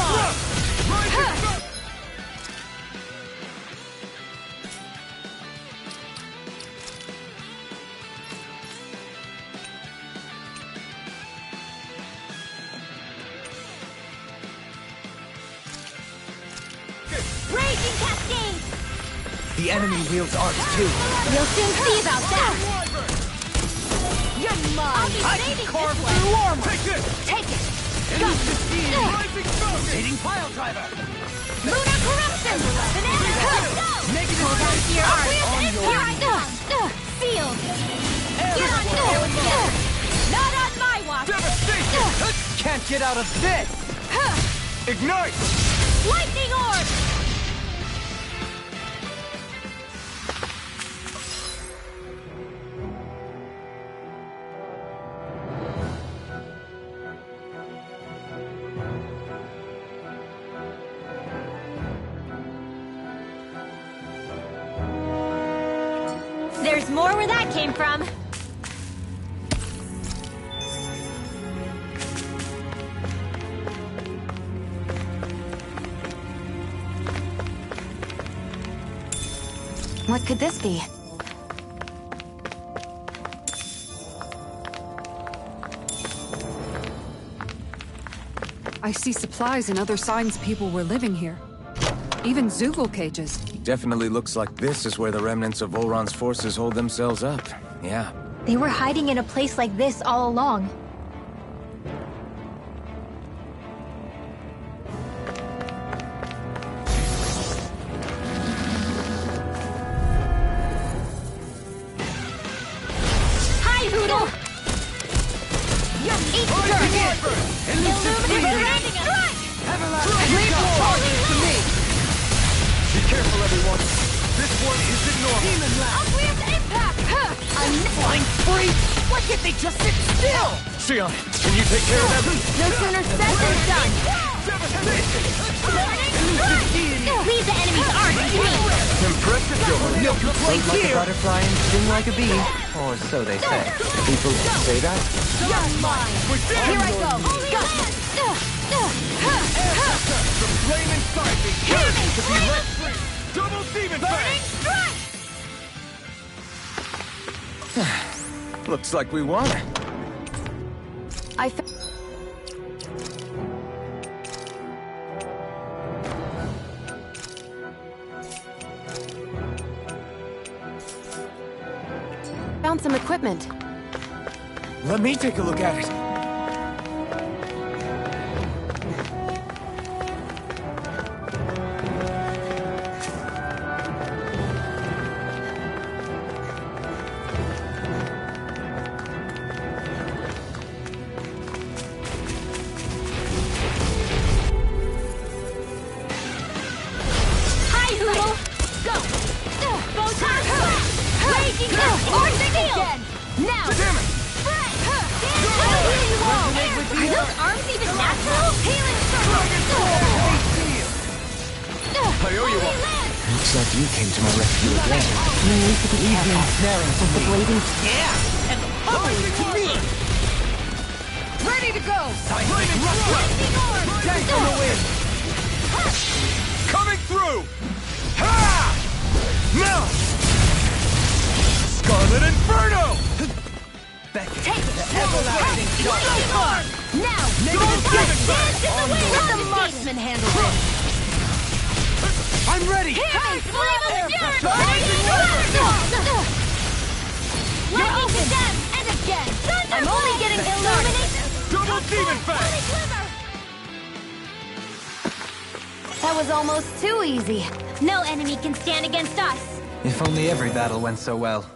Raging cascade. The enemy wields arts too. We'll soon see about that. You're mine. I'll be saving Carve this one. through armor! Take this! Take it. Rising Falcon! Hitting pile driver. Lunar corruption. Banana cut. Negative Hold on to your arms. On Here I go. Sealed. You're on Not on my watch. Devastation! Can't get out of this. Ignite! Lightning orb. There's more where that came from. What could this be? I see supplies and other signs people were living here. Even Zoogle cages. Definitely looks like this is where the remnants of Volron's forces hold themselves up. Yeah. They were hiding in a place like this all along. Hi, Hoodle! You're surrounding us! Be careful, everyone! This one isn't normal! I'll grant impact! I'm Flying free. Why can't they just sit still? Xion, can you take care of them? No sooner said than done! Leave the enemy's arms to me! Impressive, Johan. Float like a butterfly and sting like a bee. Or so they say. People say that? You're mine! Here I go! The flame inside me yearns to be let free. Double demon fang! Looks like we won. I found some equipment. Let me take a look at it. Looks like you came to my rescue again. You need to be careful. Snaring With the blazing... Yeah, and ugly to me! Ready to go! Tank on the wind! Coming through! Ha! Now! Scarlet Inferno! Take it! Everlasting shot! Now! Let the marksman handle this! I'm ready! You're open! And again! I'm only getting illuminated! Double demon fang! That was almost too easy. No enemy can stand against us. If only every battle went so well.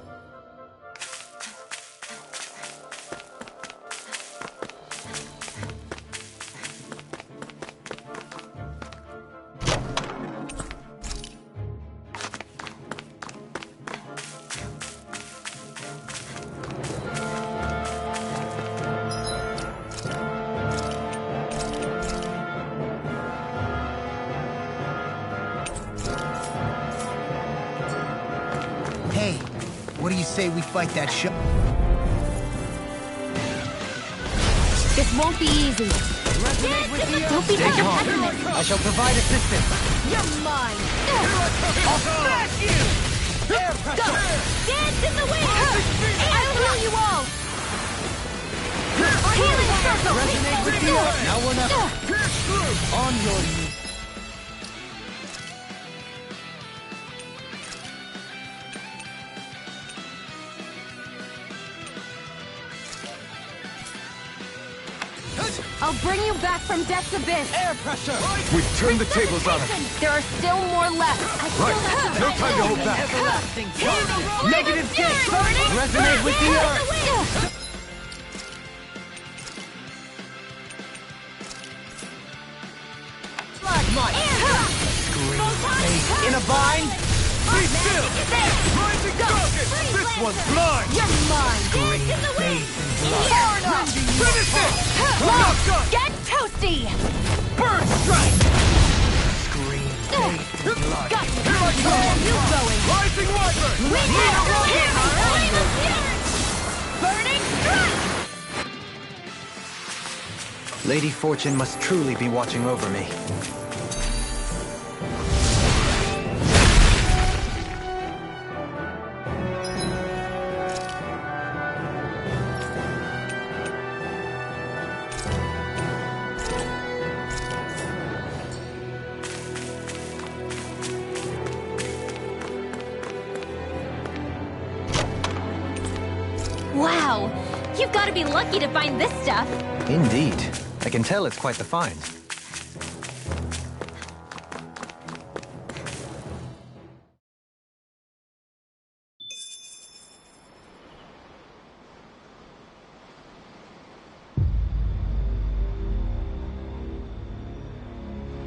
Hey, what do you say we fight that show? This won't be easy. Don't be such a pessimist. I shall provide assistance. You're mine. I'll smash you! Go! Dance in the wind! I'll heal you all! Healing circle! Resonate with the earth. Now we're not Pierce through! on your knees. I'll bring you back from death's abyss! Air pressure! We've turned the tables on him. There are still more left! Right, no time to hold back. Everlasting shot! Negative kick! Burning! Resonate with the earth! In a bind? Be still! Rising Falcon! This one's mine! You're mine! Green face and blood. Finish it! Not done! Get toasty! Bird strike! Green face and blood. Got you! Where are you going? Rising Wyvern! Burning strike! Lady Fortune must truly be watching over me. Wow! You've got to be lucky to find this stuff. Indeed. I can tell it's quite the find.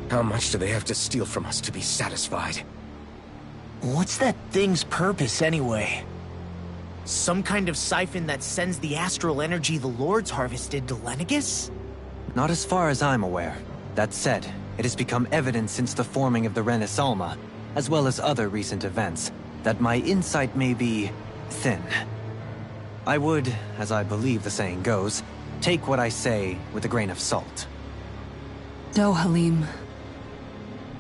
How much do they have to steal from us to be satisfied? What's that thing's purpose, anyway? Some kind of siphon that sends the astral energy the Lords harvested to Lenegis? Not as far as I'm aware. That said, It has become evident since the forming of the Renaissance, as well as other recent events, that my insight may be thin. I would, as I believe the saying goes, take what I say with a grain of salt. Halim.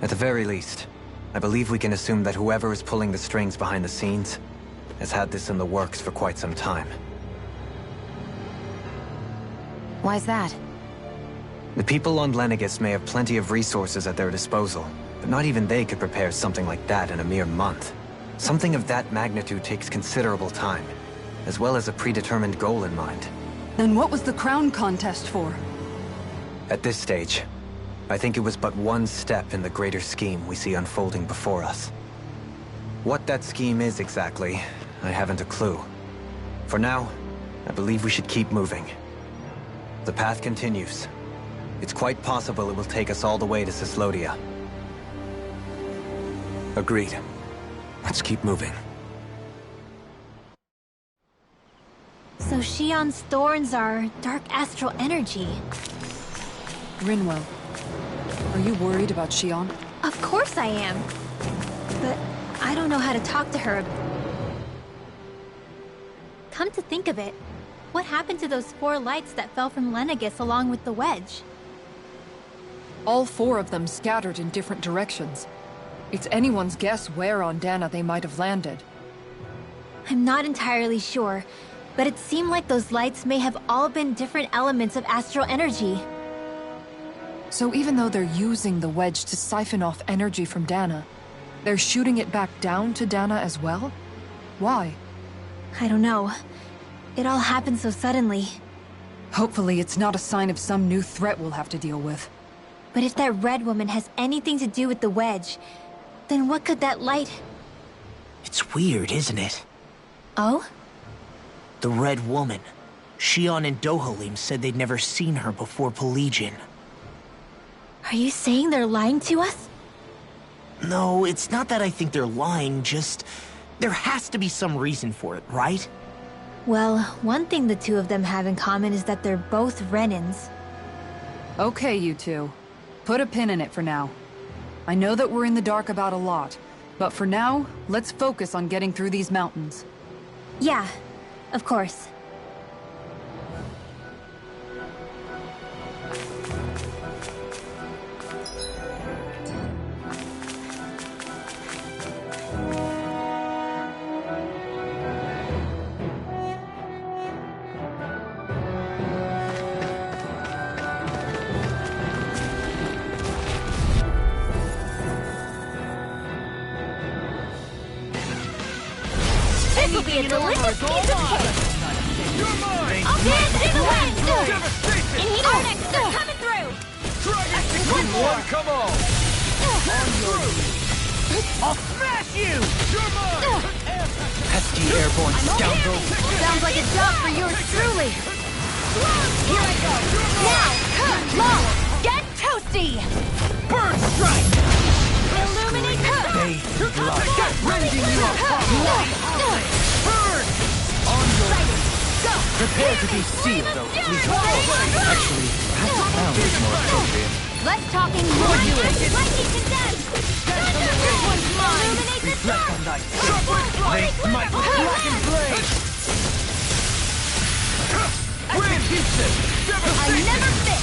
At the very least, I believe we can assume that whoever is pulling the strings behind the scenes has had this in the works for quite some time. Why's that? The people on Lenegis may have plenty of resources at their disposal, but not even they could prepare something like that in a mere month. Something of that magnitude takes considerable time, as well as a predetermined goal in mind. Then what was the crown contest for? At this stage, I think it was but one step in the greater scheme we see unfolding before us. What that scheme is exactly, I haven't a clue. For now, I believe we should keep moving. The path continues. It's quite possible it will take us all the way to Cislodia. Agreed. Let's keep moving. So Shion's thorns are dark astral energy. Rinwell, are you worried about Shion? Of course I am. But I don't know how to talk to her. Come to think of it, what happened to those 4 lights that fell from Lenegis along with the wedge? All 4 of them scattered in different directions. It's anyone's guess where on Dana they might have landed. I'm not entirely sure, but it seemed like those lights may have all been different elements of astral energy. So even though they're using the wedge to siphon off energy from Dana, they're shooting it back down to Dana as well? Why? I don't know. It all happened so suddenly. Hopefully it's not a sign of some new threat we'll have to deal with. But if that red woman has anything to do with the wedge, then what could that light... It's weird, isn't it? Oh? The Red Woman. Shion and Dohalim said they'd never seen her before Pelagian. Are you saying they're lying to us? No, it's not that I think they're lying, just... there has to be some reason for it, right? Well, one thing the 2 of them have in common is that they're both Renans. Okay, you 2. Put a pin in it for now. I know that we're in the dark about a lot, but for now, let's focus on getting through these mountains. Yeah, of course. This will be a delicious piece of cake! You're mine! I'll dance in the wind! Devastation! In here next, they're coming through! Dragon King 1, come on! I'll smash you! You're mine! Pesky airborne scoundrel! Sounds like a job for yours truly! Here I go! Now! Long! Get toasty! Bird strike! Illuminate her! They blood. Rending you apart! Burn! On your... Go! Prepare to be sealed, though, please. Actually, perhaps sound is more appropriate. Let's talking more to it! Lightning condensed! This one's mine! Illuminate the Reflect dark! on thy Make my black and blade! Grand Houston! I Devastation! never fit!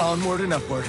Onward and upward.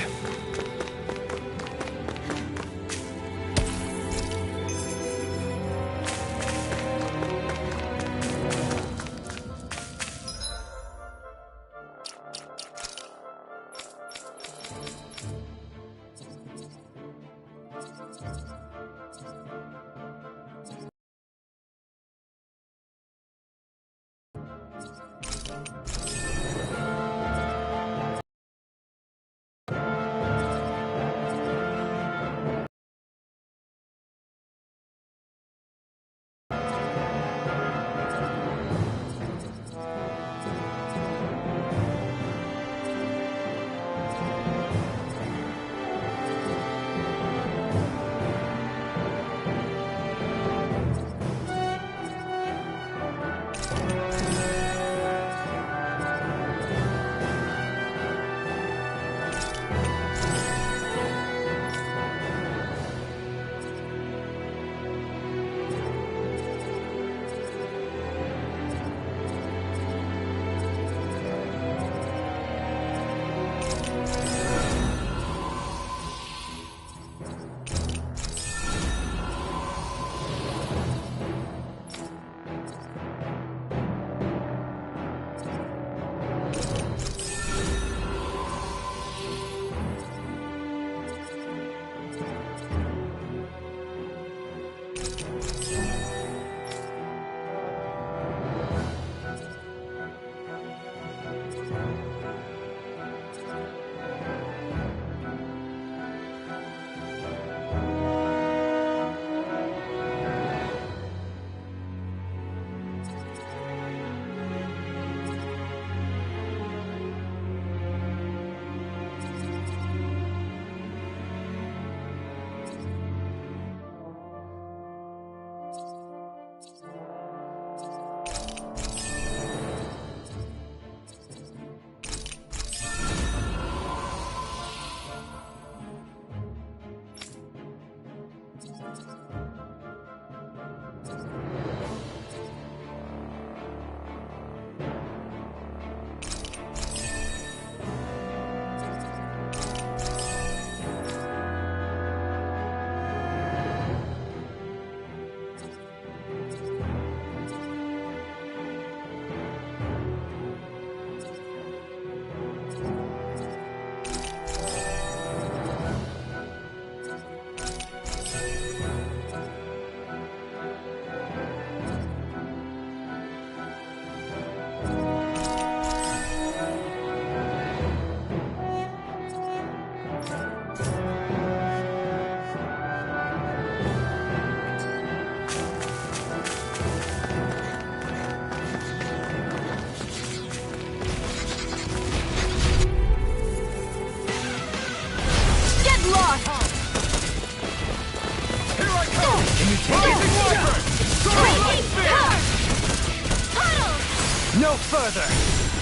No further!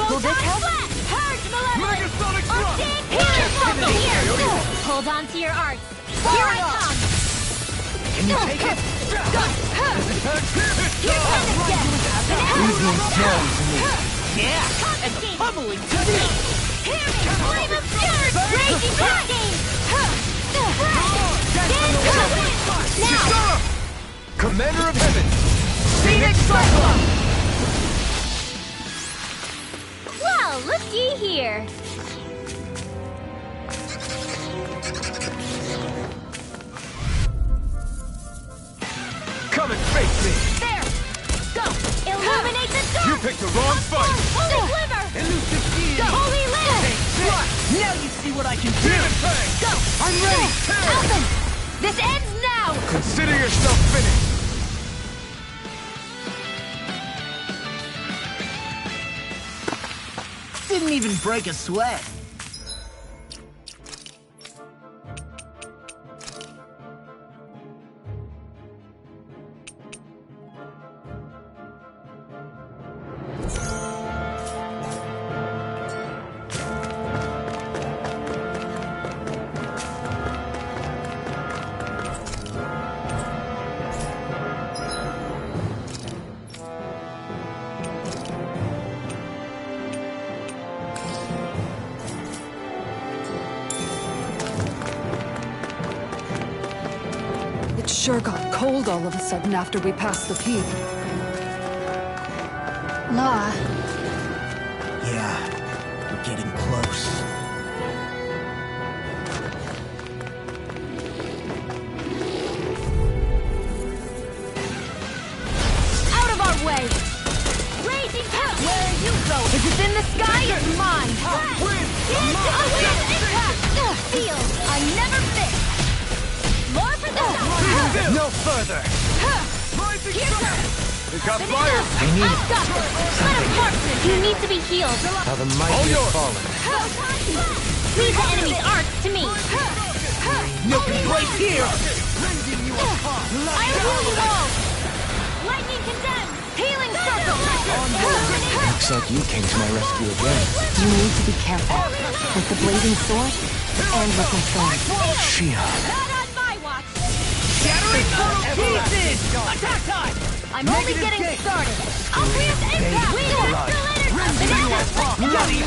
Will this help? Purge malevolence! Or dig healing from here! Hold on to your arts. Here I come! Can you take it? Here comes again! Reasoning small to me. Yeah! And the bubbling to me! Hear me! Flame of fury! Raging cascade! Now! Commander of Heaven! Phoenix Cyclone! Well, looky here. Come and face me! There! Go! Illuminate the dark! You picked the wrong fight! Holy glimmer! Elusive shield! Go! Holy lamp! Now you see what I can do! Demon Fang! Go! I'm ready! Alvin! This ends now! Consider yourself finished! Didn't even break a sweat. It sure got cold all of a sudden after we passed the peak. La. Yeah, we're getting close. Out of our way! Raging power! Where are you going? If it's in the sky, it's mine! Feel! I never miss! More for the No further! It got fire! I need it. Let him part! You need to be healed! How the mighty have fallen. Leave the enemy's arts to me! No place here! I'll heal you all! Lightning condemned! Healing circle! Looks like you came to my rescue again. You need to be careful. With the blazing sword, and with my sword. Shia. Not on my watch! Shattering pieces! Attack time! I'm only getting started! I'll pierce impact! We have still energy!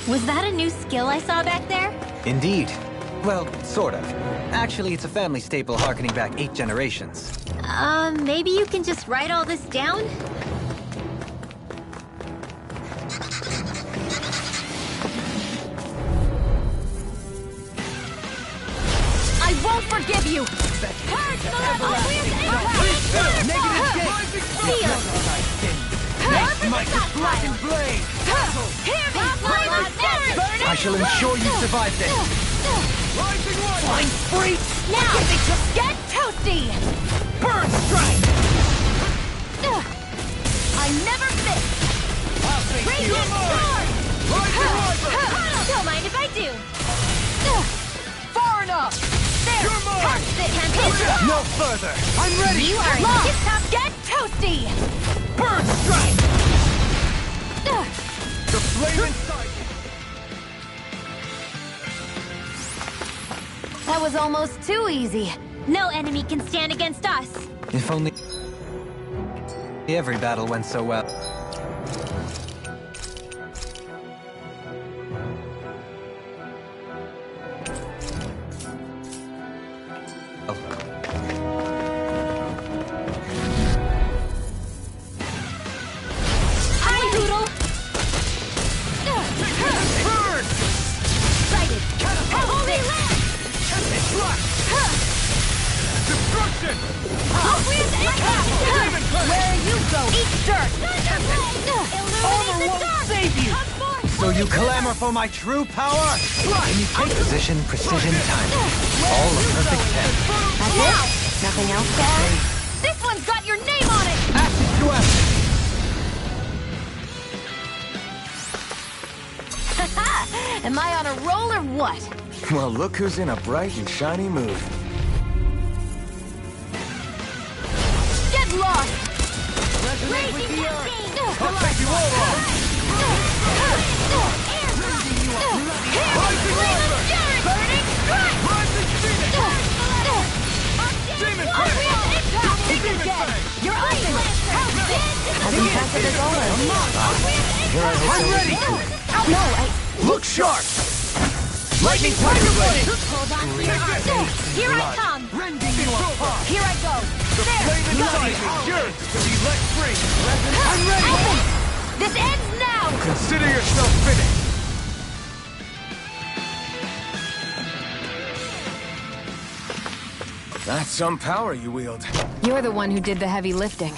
Was that a new skill I saw back there? Indeed. Well, sort of. Actually, it's a family staple harkening back 8 generations. Maybe you can just write all this down? I won't forgive you! Purge the level! Negative Blackened blade! I shall ensure you survive this. Flying spree! Now! Get toasty! Burn strike! I never miss! Radiant sword! Don't mind if I do. Far enough! There! Test it! No further! I'm ready! You are Lost! Get toasty! Burn strike! The flame inside! That was almost too easy. No enemy can stand against us. If only every battle went so well. Hi, Doodle! Burn! Sighted! Holy land! Destruction! Where you go? Eat dirt! Armor won't save you! So you clamor for my true power? Can you take position, precision, timing? All a perfect 10. That's it? Nothing else to add? This one's got your name on it! Acid to acid! Am I on a roll or what? Well, look who's in a bright and shiny mood. Get lost! Raging Cascade! I'll take you all on! Rising Lava! Burning strike! Rising Phoenix! Demon Fang! Demon Fang! You're open! As impressive as always. Here I I'm ready! No, Look sharp! Lightning Tiger Blade! Hold on to your heart. Here I come! Rending you apart! here I go. Flame inside me yearns to be let free! I'm ready! This ends now! Consider yourself finished! That's some power you wield. You're the one who did the heavy lifting.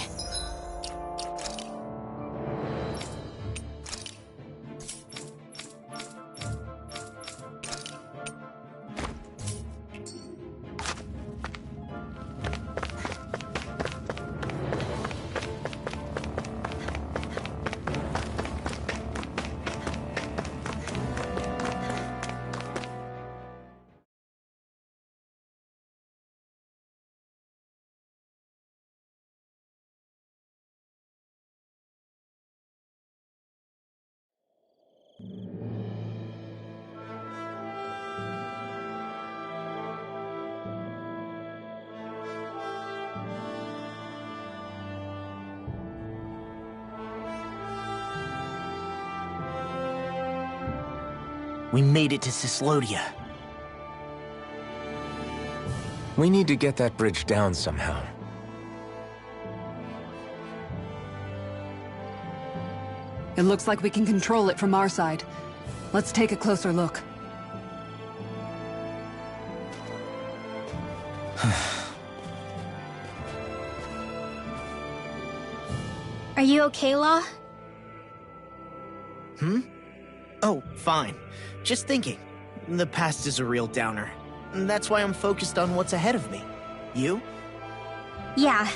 We made it to Cislodia. We need to get that bridge down somehow. It looks like we can control it from our side. Let's take a closer look. Are you okay, Law? Oh, fine. Just thinking. The past is a real downer. That's why I'm focused on what's ahead of me. You? Yeah.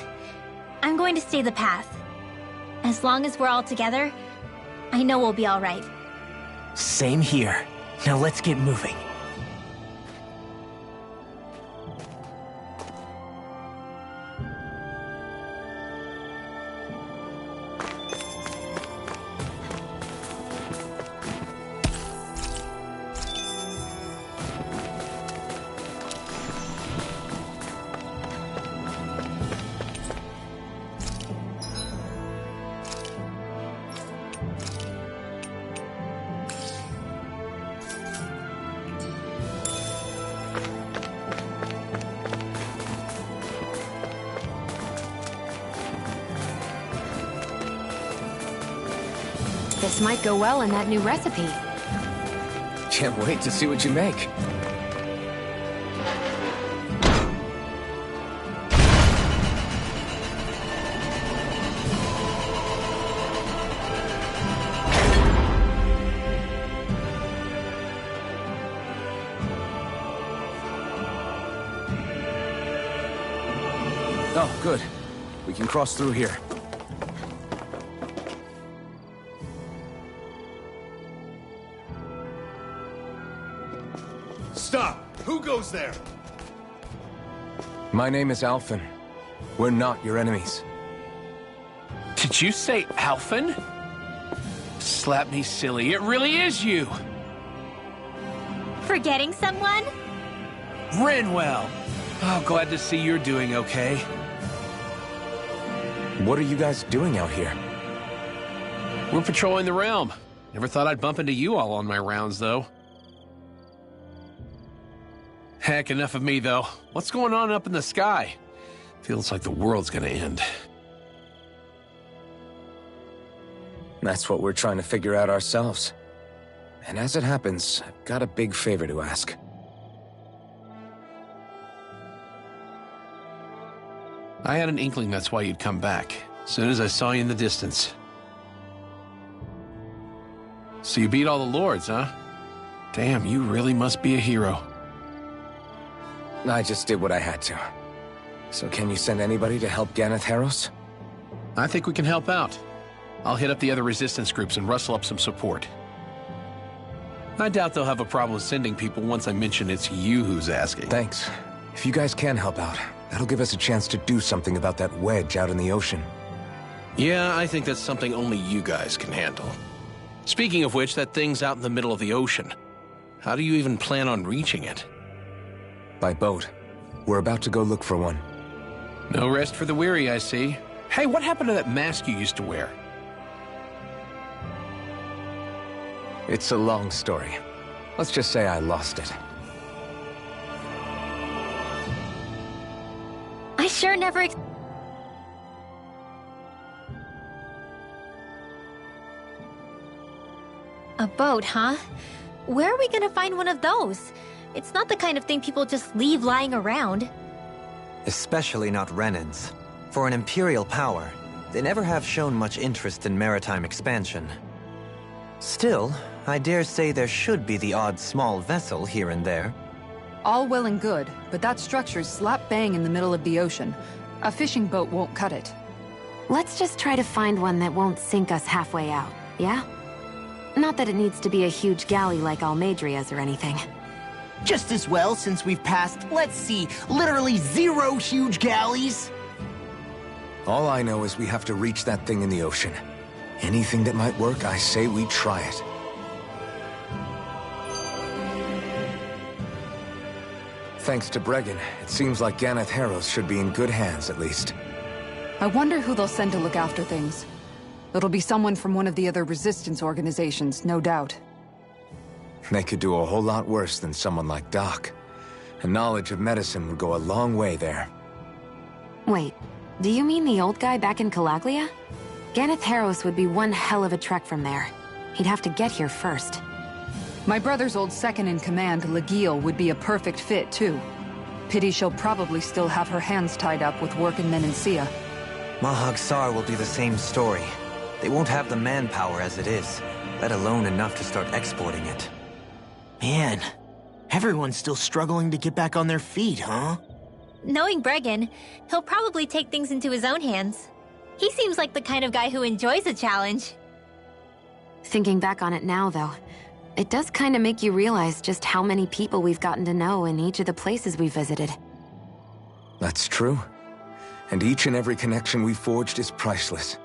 I'm going to stay the path. As long as we're all together, I know we'll be all right. Same here. Now let's get moving. this might go well in that new recipe. Can't wait to see what you make. Oh, good. We can cross through here. Stop! Who goes there? My name is Alphen. We're not your enemies. Did you say Alphen? Slap me silly, it really is you! Forgetting someone? Renwell! Oh, glad to see you're doing okay. What are you guys doing out here? We're patrolling the realm. Never thought I'd bump into you all on my rounds, though. Heck, enough of me, though. What's going on up in the sky? Feels like the world's gonna end. That's what we're trying to figure out ourselves. And as it happens, I've got a big favor to ask. I had an inkling that's why you'd come back, as soon as I saw you in the distance. So you beat all the lords, huh? Damn, you really must be a hero. I just did what I had to. So can you send anybody to help Ganeth Harros? I think we can help out. I'll hit up the other resistance groups and rustle up some support. I doubt they'll have a problem with sending people once I mention it's you who's asking. Thanks. If you guys can help out, that'll give us a chance to do something about that wedge out in the ocean. Yeah, I think that's something only you guys can handle. Speaking of which, that thing's out in the middle of the ocean. How do you even plan on reaching it? By boat. We're about to go look for one. No rest for the weary, I see. Hey, what happened to that mask you used to wear? It's a long story. Let's just say I lost it. I sure never A boat, huh? Where are we gonna find one of those? It's not the kind of thing people just leave lying around. Especially not Renans. For an Imperial power, they never have shown much interest in maritime expansion. Still, I dare say there should be the odd small vessel here and there. All well and good, but that structure's slap bang in the middle of the ocean. A fishing boat won't cut it. Let's just try to find one that won't sink us halfway out, yeah? Not that it needs to be a huge galley like Almadria's or anything. Just as well, since we've passed, let's see, literally 0 huge galleys. All I know is we have to reach that thing in the ocean. Anything that might work, I say we try it. Thanks to Bregan, it seems like Ganeth Harros should be in good hands, at least. I wonder who they'll send to look after things. It'll be someone from one of the other resistance organizations, no doubt. They could do a whole lot worse than someone like Doc. A knowledge of medicine would go a long way there. Wait, do you mean the old guy back in Calaglia? Ganeth Harros would be one hell of a trek from there. He'd have to get here first. My brother's old second-in-command, Legiel, would be a perfect fit, too. Pity she'll probably still have her hands tied up with work in Menancia. Mahag Sar will do the same story. They won't have the manpower as it is, let alone enough to start exporting it. Man, everyone's still struggling to get back on their feet, huh? Knowing Bregan, he'll probably take things into his own hands. He seems like the kind of guy who enjoys a challenge. Thinking back on it now, though, it does kind of make you realize just how many people we've gotten to know in each of the places we visited. That's true. And each and every connection we forged is priceless.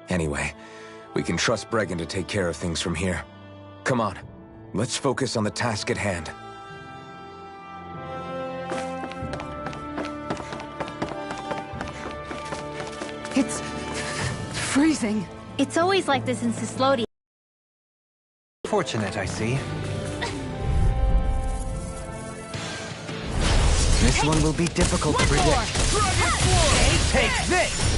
Anyway, we can trust Bregan to take care of things from here. Come on, let's focus on the task at hand. It's freezing. It's always like this in Sislodi. Fortunate, I see. This one will be difficult to predict. Take this!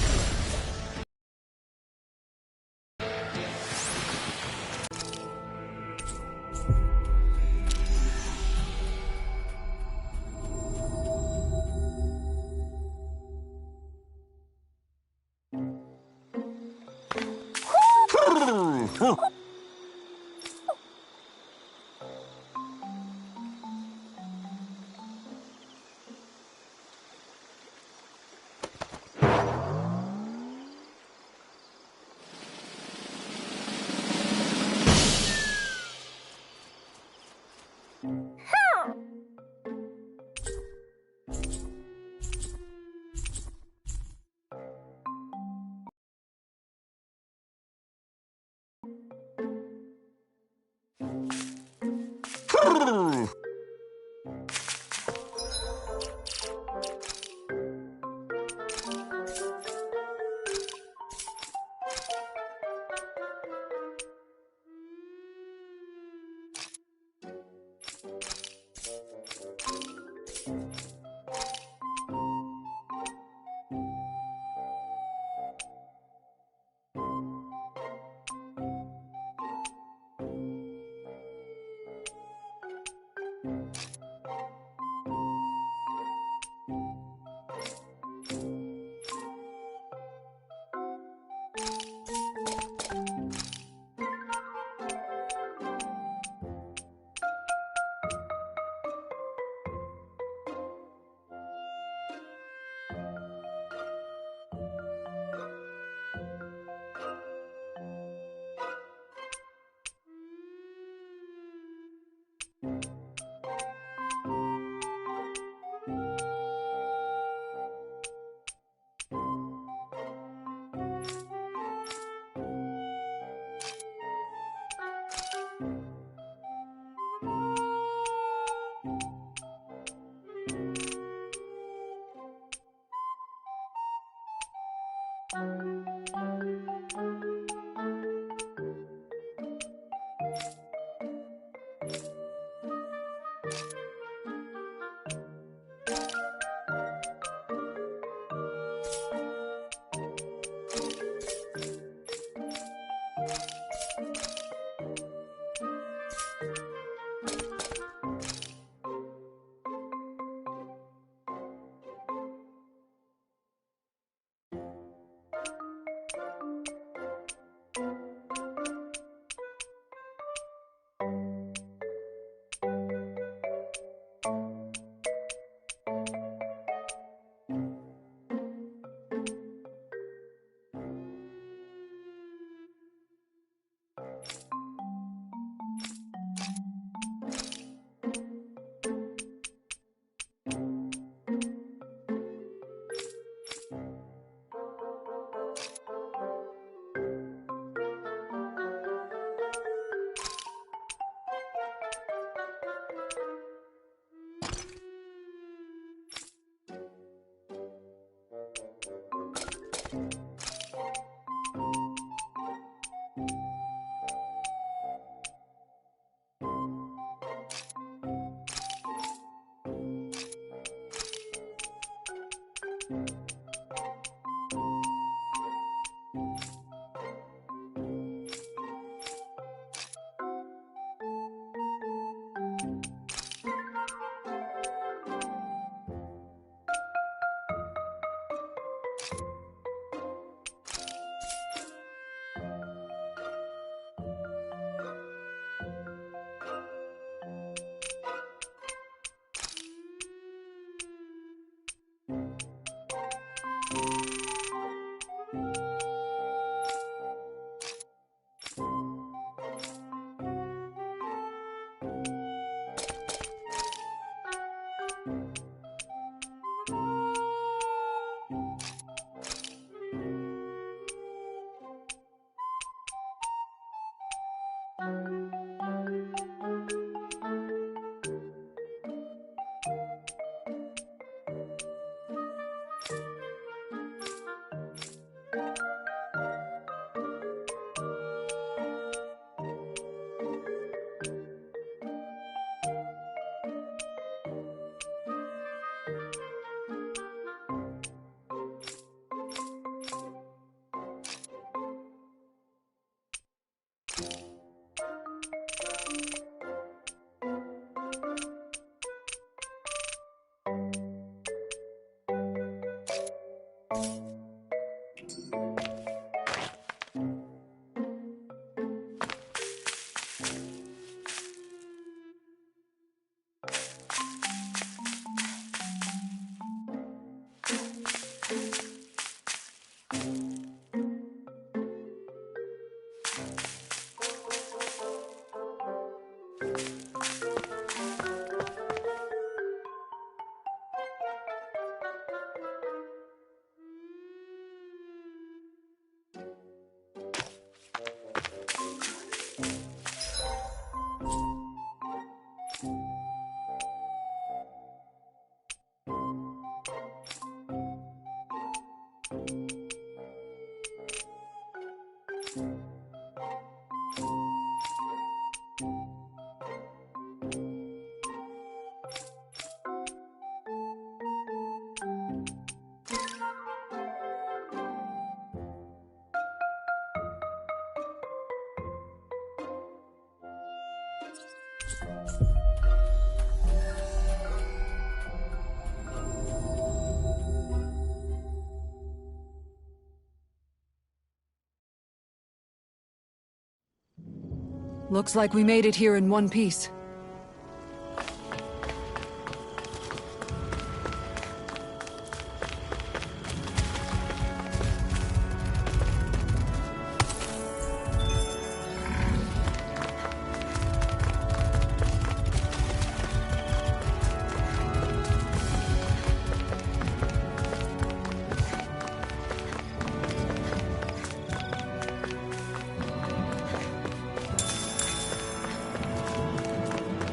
Looks like we made it here in one piece.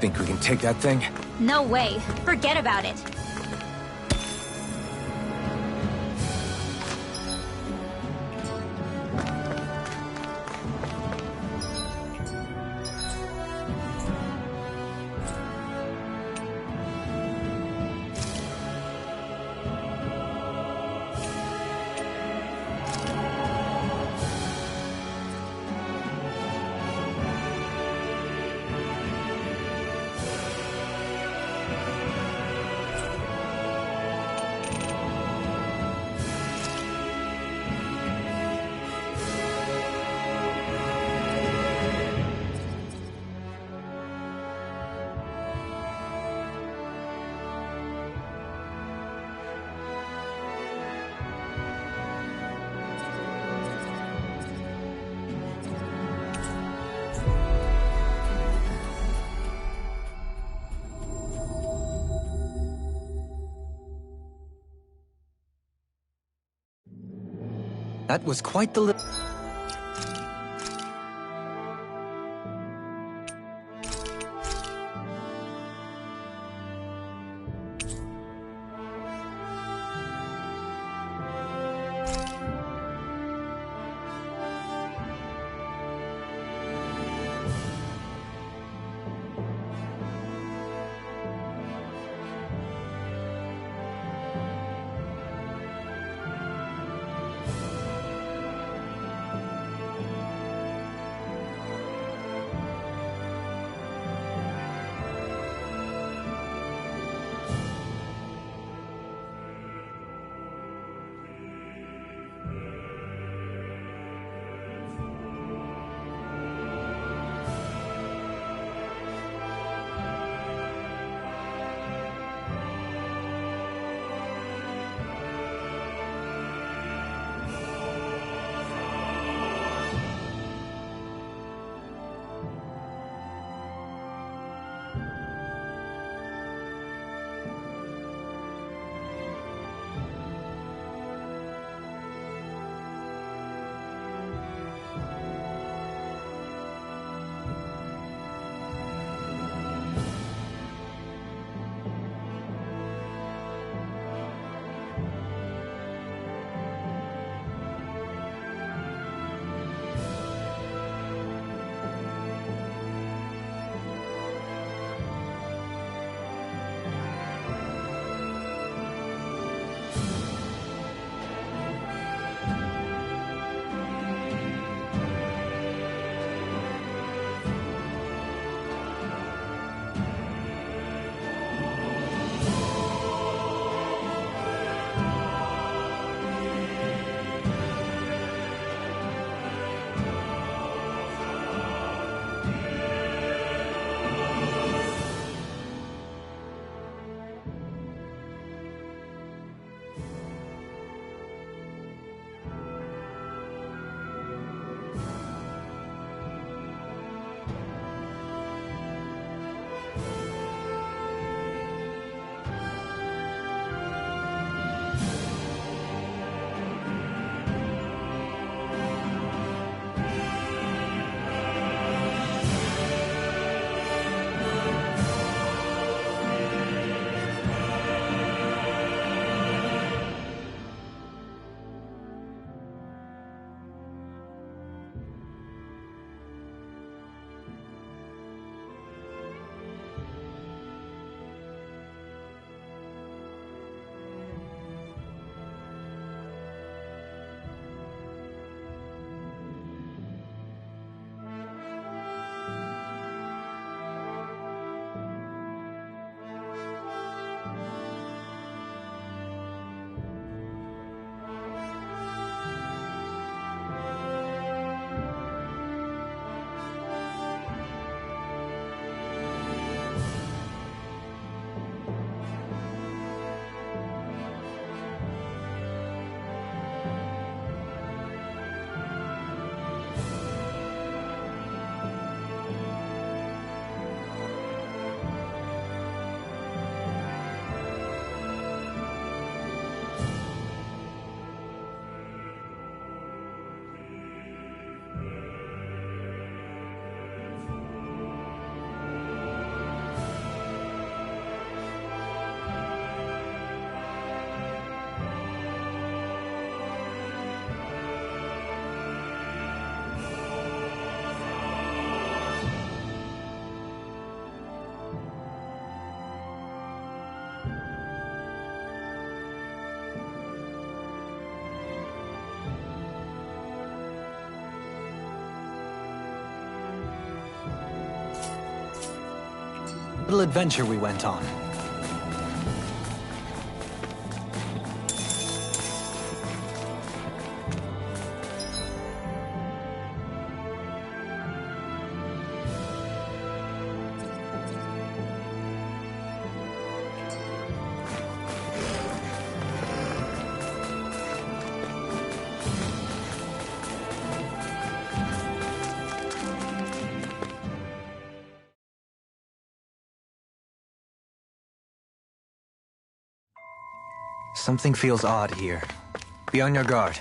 Think we can take that thing? No way. Forget about it. That was quite the little adventure we went on. Something feels odd here. Be on your guard.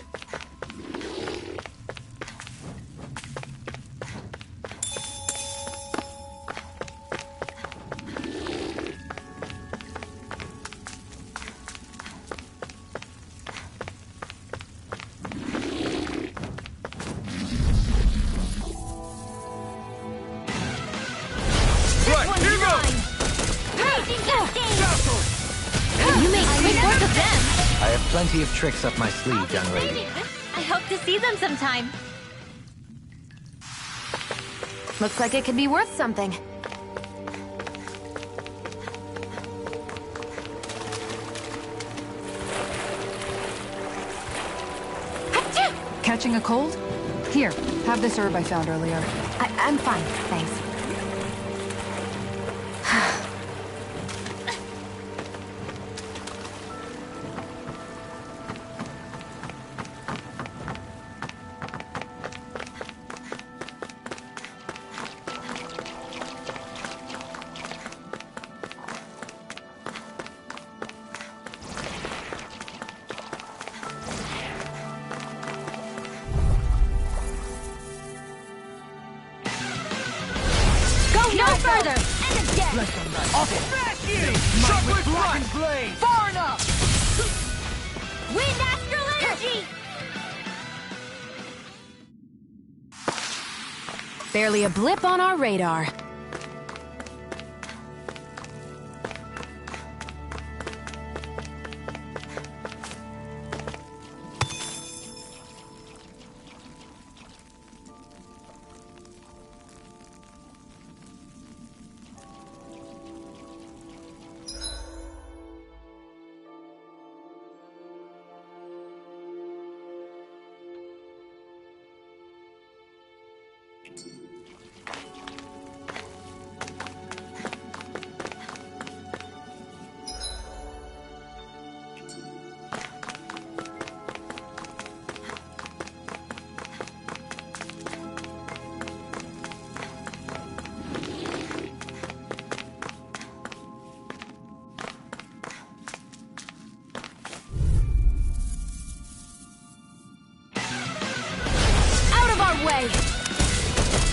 Plenty of tricks up my sleeve, young lady. I hope to see them sometime. Looks like it could be worth something. Catching a cold? Here, have this herb I found earlier. I'm fine, thanks. No further! And again! Smash you! Shot with blackened blade! Far enough! Wind astral energy! Barely a blip on our radar.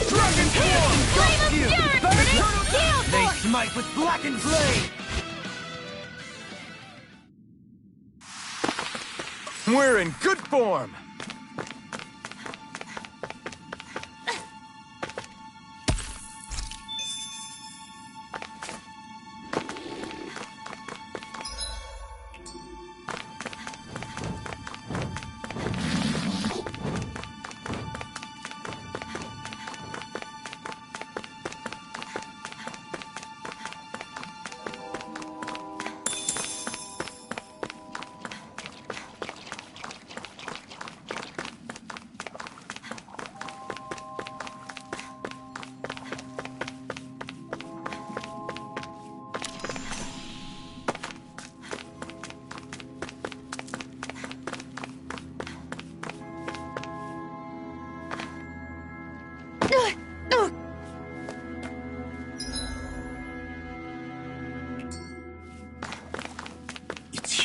Dragon form! Flame of Fury! Burning Steel They Force! smite with blackened blade! We're in good form!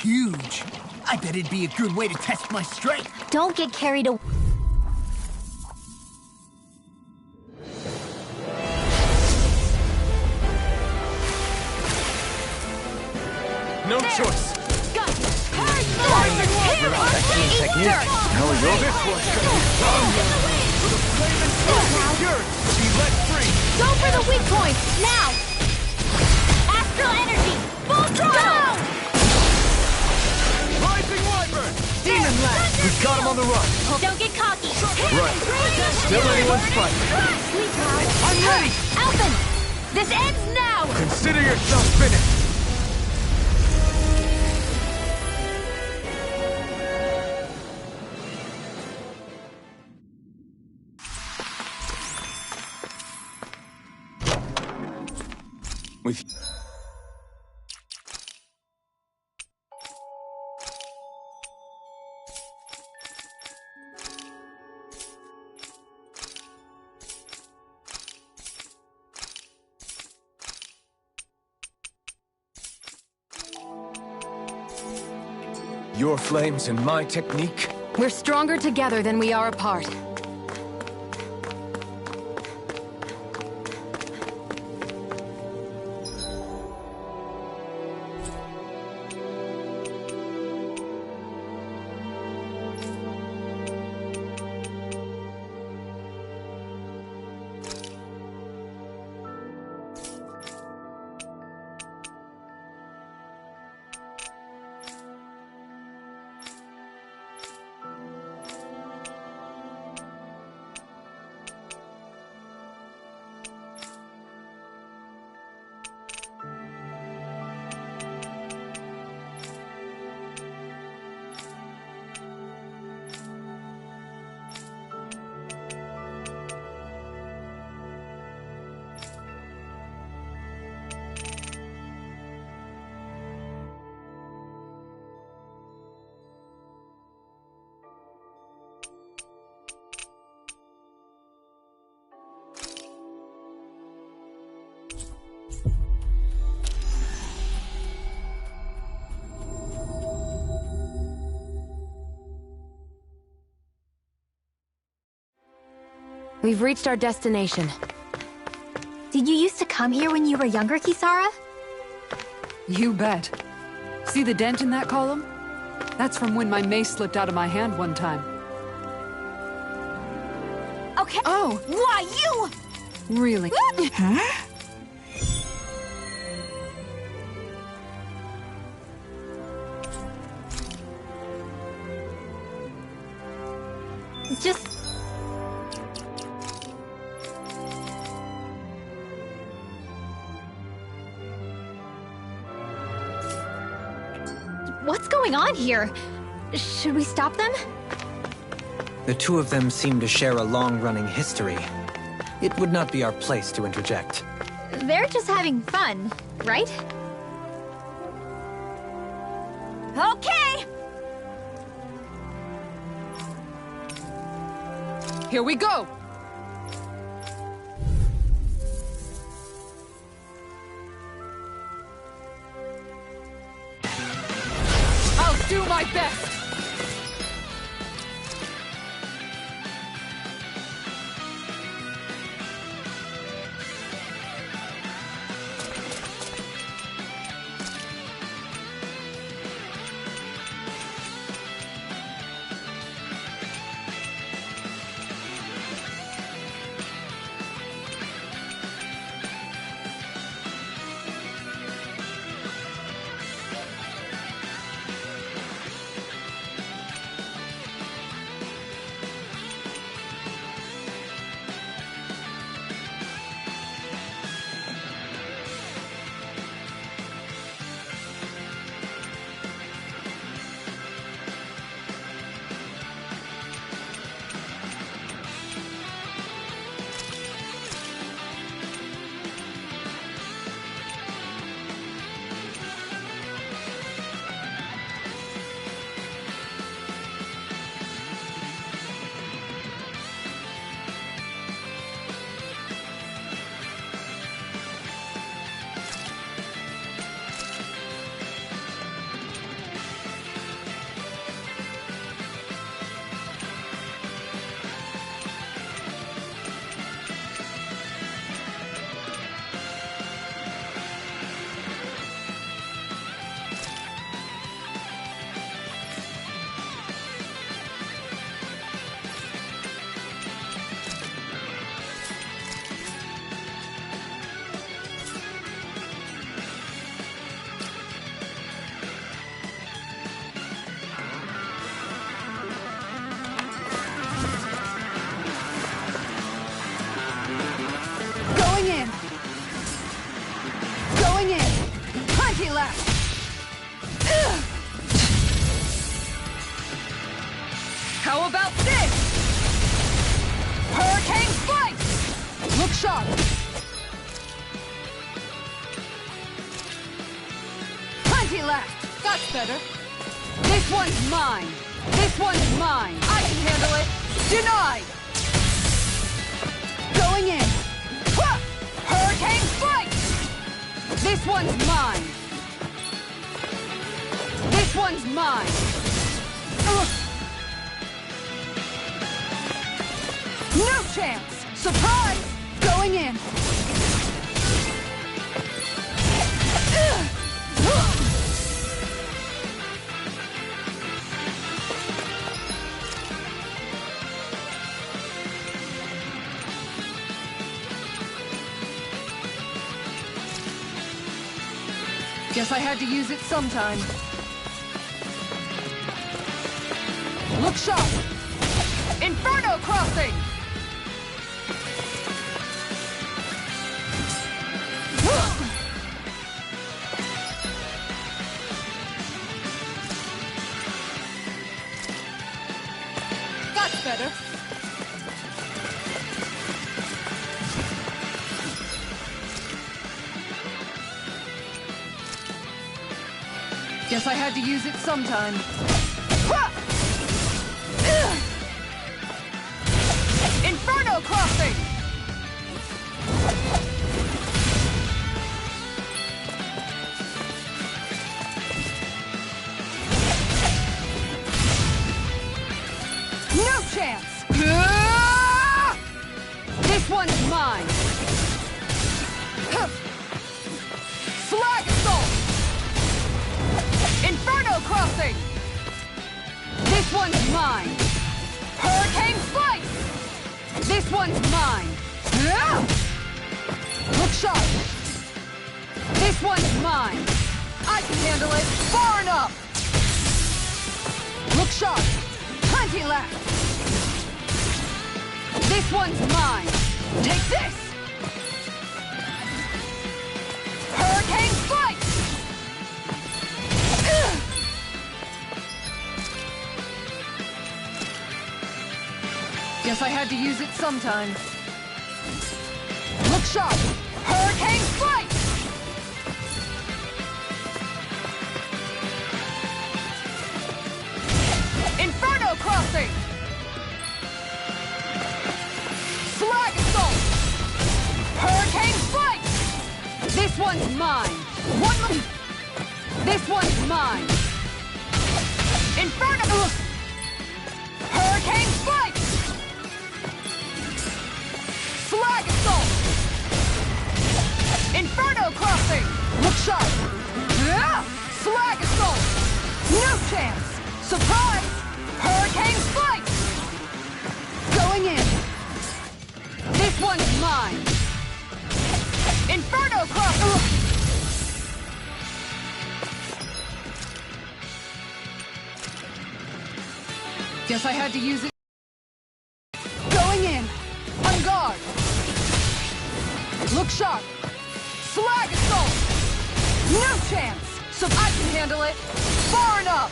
Huge. I bet it'd be a good way to test my strength. Don't get carried away. No choice! Technique. This one's gonna be done! With a flame and sword cured! Be let free! Go for the weak point! Now! Astral energy! Full throttle! Rising Wyvern! Demon Blast! We've got him on the run! Don't get cocky! Right. Still anyone's fight! Sweet Cloud! I'm ready! Alphen! This ends now! now! Consider yourself finished! With your flames and my technique. We're stronger together than we are apart. We've reached our destination. Did you used to come here when you were younger, Kisara? You bet. See the dent in that column? That's from when my mace slipped out of my hand one time. Okay. Oh! Why you? Really? Huh? Just... What's going on here? Should we stop them? The two of them seem to share a long-running history. It would not be our place to interject. They're just having fun, right? Okay! Here we go! I'll do my best! 20 left! That's better. This one's mine! This one's mine! I can handle it! Denied! Going in! Ha! Hurricane Strike! This one's mine! This one's mine! No chance! Surprise! Going in! Guess I had to use it sometime. Look sharp! Inferno Crossing! That's better. Guess I had to use it sometime. Inferno Crossing! No chance! This one's mine! Flag Assault! Inferno Crossing! This one's mine! Hurricane Slice! This one's mine! Look sharp! This one's mine! I can handle it! Far enough! Look sharp! Plenty left! This one's mine! Take this! Hurricane Slice! Guess I had to use it sometime. Look sharp! Hurricane Slice! Inferno Crossing! Flag Assault! Hurricane Slice! This one's mine! This one's mine! Inferno... Hurricane Slice! Flag Assault! Inferno Crossing! Look sharp! Flag Assault! No chance! Surprise! Hurricane Slice! Going in! This one's mine! Inferno Crossing! Guess I had to use it. Going in! On guard! Look sharp! Flag Assault! No chance! So I can handle it! Far enough!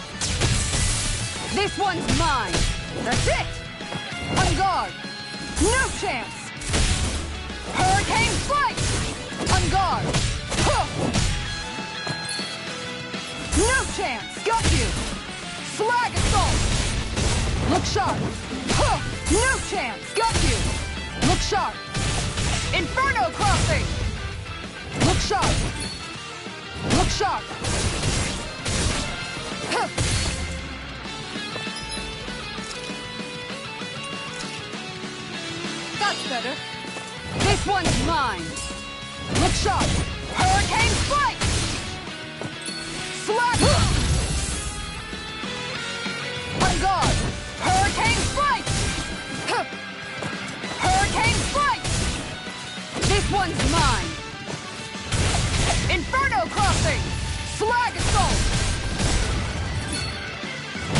This one's mine! That's it! On guard! No chance! Hurricane Slice! On guard! Huh. No chance! Got you! Flag Assault! Look sharp! Huh. No chance! Got you! Look sharp! Inferno Crossing! Look sharp! Look sharp! Huh. That's better. This one's mine! Look sharp! Hurricane Slice! Flag! On guard! Hurricane Slice! Hurricane Slice! This one's mine! Inferno Crossing! Flag Assault!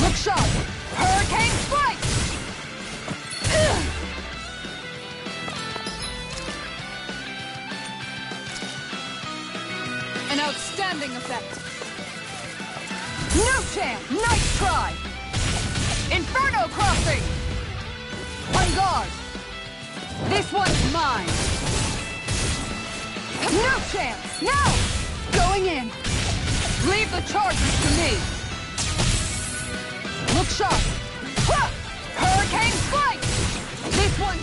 Look sharp! Hurricane Slice! An outstanding effect! No chance! Nice try! Inferno Crossing! On guard! This one's mine! No chance! Now! Going in! Leave the charges to me! Look sharp! Ha! Hurricane strike! This one...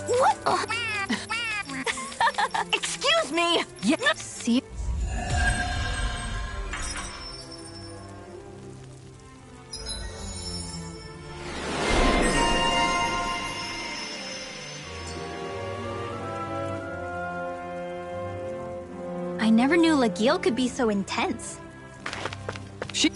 What? Excuse me! Yeah. See? I never knew Lagiel could be so intense. She...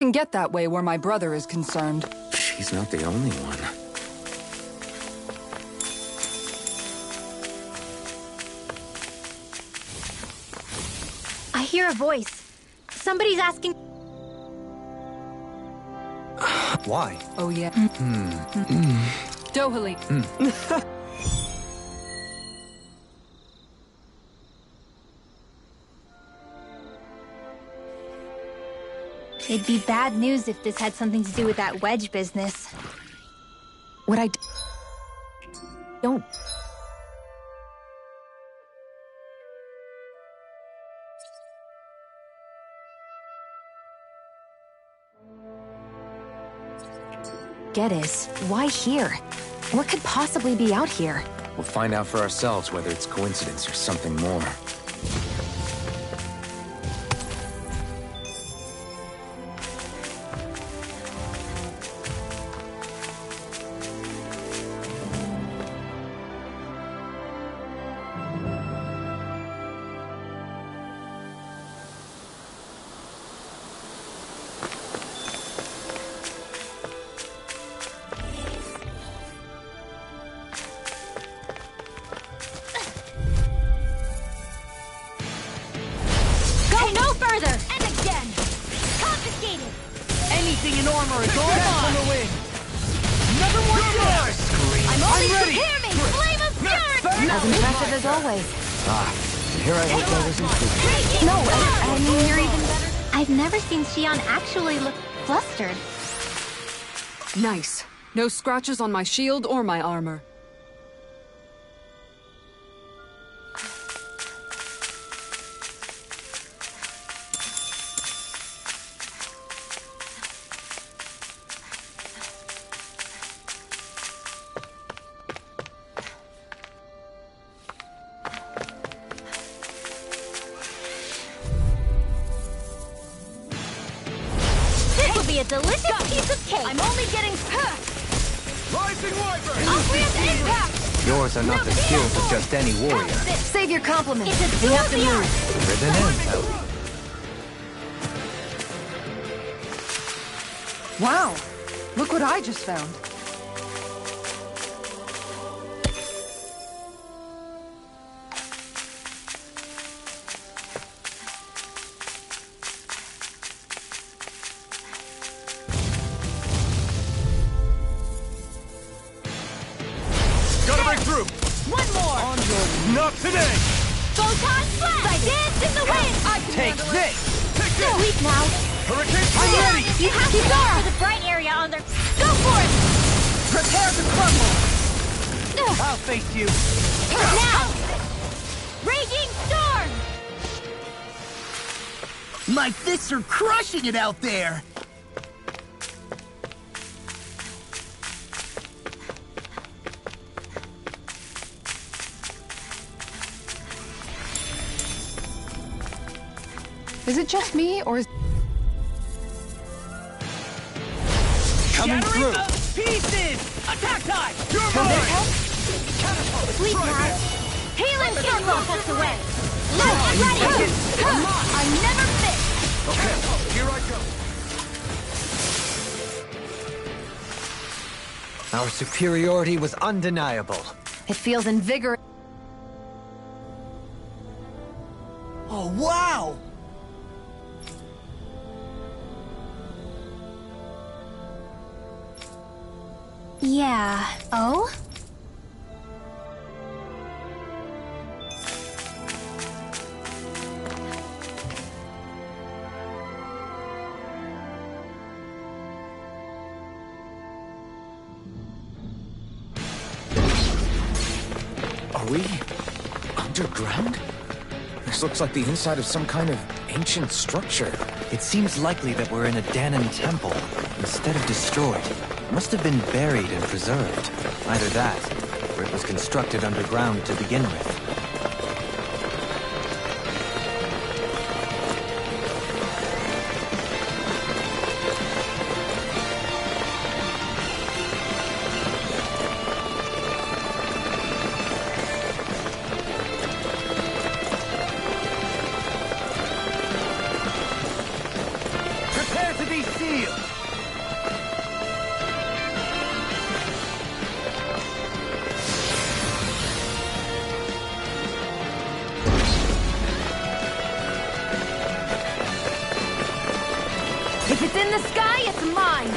can get that way where my brother is concerned. She's not the only one. I hear a voice. Somebody's asking... Why? Oh yeah. Dohali. It'd be bad news if this had something to do with that wedge business. What I don't... get is, why here? What could possibly be out here? We'll find out for ourselves whether it's coincidence or something more. Anything in armor is all on the wing. Never more yours. I'm only ready. preparing! Flame of fury! As impressive as always. Here I hope I was included. No, I mean, you're even better. I've never seen Xion actually look flustered. Nice. No scratches on my shield or my armor. A delicious piece of cake. I'm only getting Rising Wyvern! Aqueous impact. Yours are not the skills of just any warrior. Save your compliments. It's a We have to duel move. Written in, Ellie. Wow! Look what I just found. Sleep now. Hurricane, I'm ready! You have to go for the bright area on their... Go for it! Prepare to crumble! I'll face you. Now! Raging storm! My fists are crushing it out there! Is it just me, or is... Coming through! Pieces! Attack time! You're Will this mine! help? Sleep now. Healing circle cuts away. Look, ready! I never miss! Okay, here I go. Our superiority was undeniable. It feels invigorating. Oh, wow! Yeah. Oh? Are we underground? This looks like the inside of some kind of ancient structure. It seems likely that we're in a Danon temple, instead of destroyed. It must have been buried and preserved. Either that, or it was constructed underground to begin with. Prepare to be sealed! If it's in the sky, it's mine!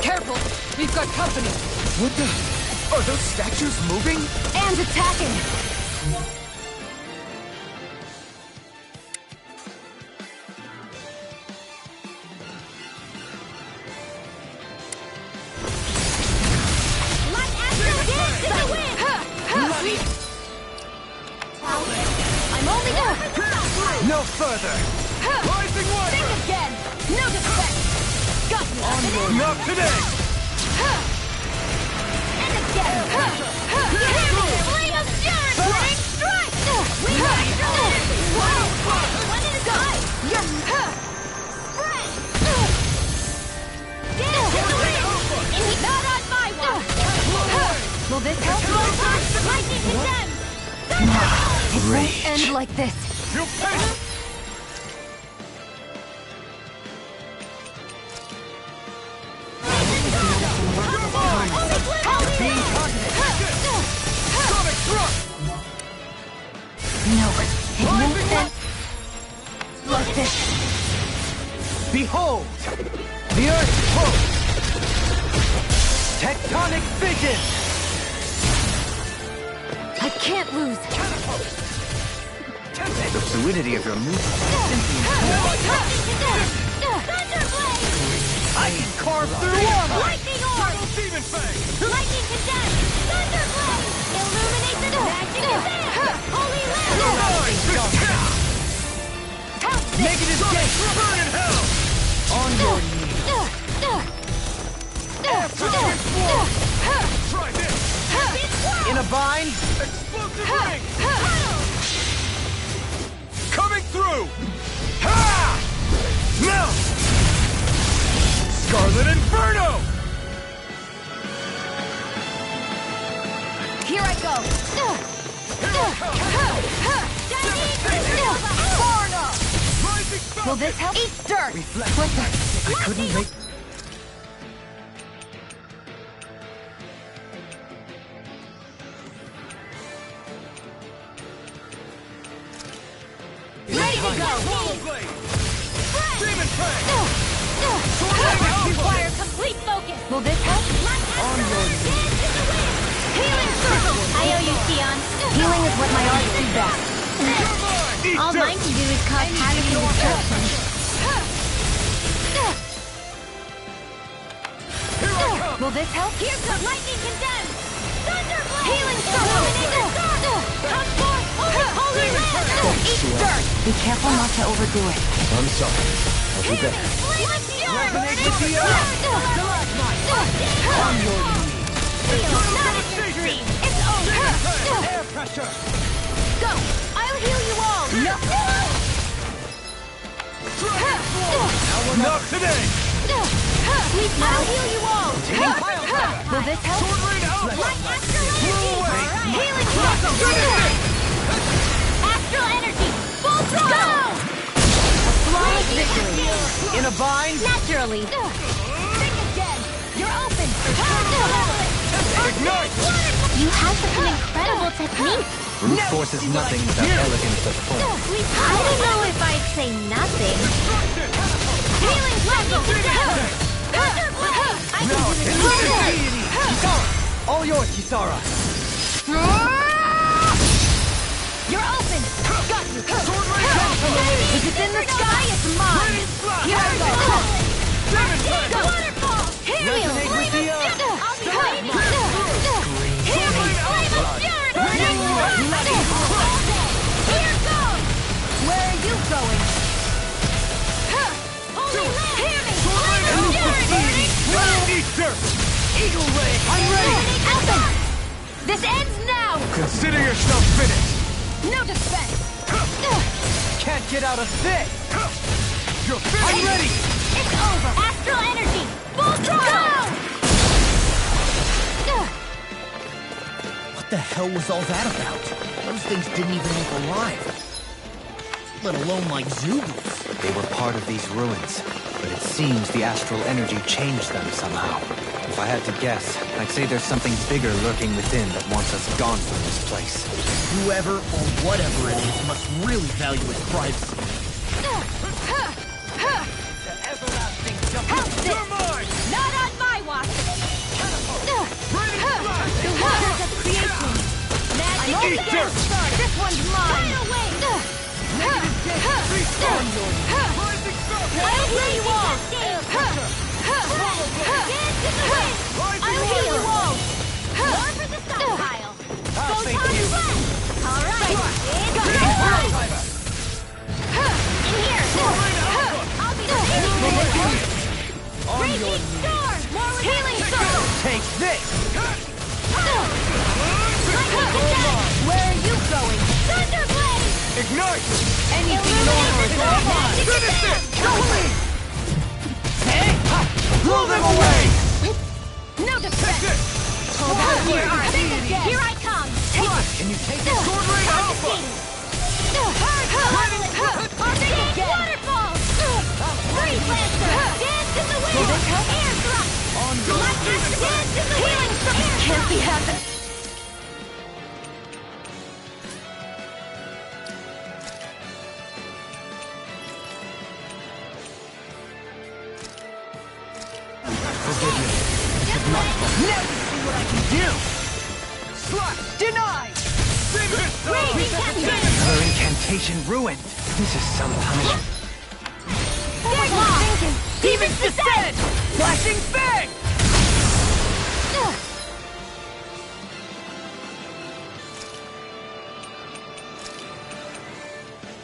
Careful! We've got company! What the? Are those statues moving? And attacking! Light after dance to the wind! I'm only going for the top. No further! Rising Think wire! again! No defense! Got you! Not today! And again! Flame of fury! Fling strike! We got it! One at a time! You're... Spread! Dance to the wind! Not on my watch! Will this help? Lightning condemned! It won't end like this. You face! Sonic thrust! No, it won't end like this. Behold! The Earth's pulse! Tectonic vision! I can't lose. The fluidity of your movement. I can carve through armor! Lightning orb! Demon Fang! Lightning condemned! Thunderblade! Illuminate the magic advance! Holy land! Negative gate! Burn in hell! On your knees! Try this! In a bind! Explosive ring! Coming through! Ha! Now! Scarlet Inferno! Here I go. Rising Will this help? Eat dirt. What the? I couldn't make... Ready to go. Rollerblade! Demon Fang! Require complete focus! Will this help? Healing circle! I owe you, Sion. Healing is what my arts do best. You're mine! All mine can do is cause havoc and destruction. Will this help? Here's the lightning condemned! Thunderblade! Healing circle! Come forth! Holy land! Eat dirt! Be careful not to overdo it. I'm sorry. I'll do better. Resonate with the earth! On your knees! Not in your dream! It's over! Air pressure! Go! I'll heal you all! Not today! I'll heal you all! Will this help? Sword Rain Alpha! Light astral energy! Healing Astral energy! Full throttle! flawless victory. In a bind? Naturally! Think again! You're open! Ignite! You have such an incredible technique! Brute force is nothing without elegance of form. I don't know if I'd say nothing. Healing circle! Thunderblade! I can do it! Kisara! All yours, Kisara! You're open! Got you! Sword Rain Alpha! If it's in the sky, it's mine! Here I go! Go! Waterfall! Resonate with the earth! I'll be waiting! Hear me! Flame of fury! Burning Here goes! Where are you going? Holy land! Hear me! Flame of fury! Burning Eat dirt! Eagle Ray! I'm ready! Alpha! This ends now! Consider yourself finished! No defense! Can't get out of this! You're I'm finished! ready! It's over! Astral energy! Full throttle! What the hell was all that about? Those things didn't even look alive. Let alone like Zooglets. They were part of these ruins, but it seems the astral energy changed them somehow. If I had to guess, I'd say there's something bigger lurking within that wants us gone from this place. Whoever or whatever it is must really value its privacy. Everlasting Help this! You're mine! Not on my watch! The waters of creation! Magic Eat dirt! This one's mine! I'll heal you all! I'll heal you all! More for the stockpile! Photon blast! Alright! In here! I'll be the Raging storm! More healing circle! Take this! Where are you going? Thunderblade! Ignite! Anything normal is all mine! Finish it! Going! Hey! Blow them away! No defense! Take it! Hold on, here are Here I come! Can you take it? Sword Rain Alpha! Waterfall! Freeze Lancer! Dance in the wind! Air thrust! Dance in the healing circle! Can't be happening! Forgive me. This is not fun. Now you see what I can do! Slash! Denied! Raging Captain! Her incantation ruined. This is some punishment. Demons descend! Flashing Fang!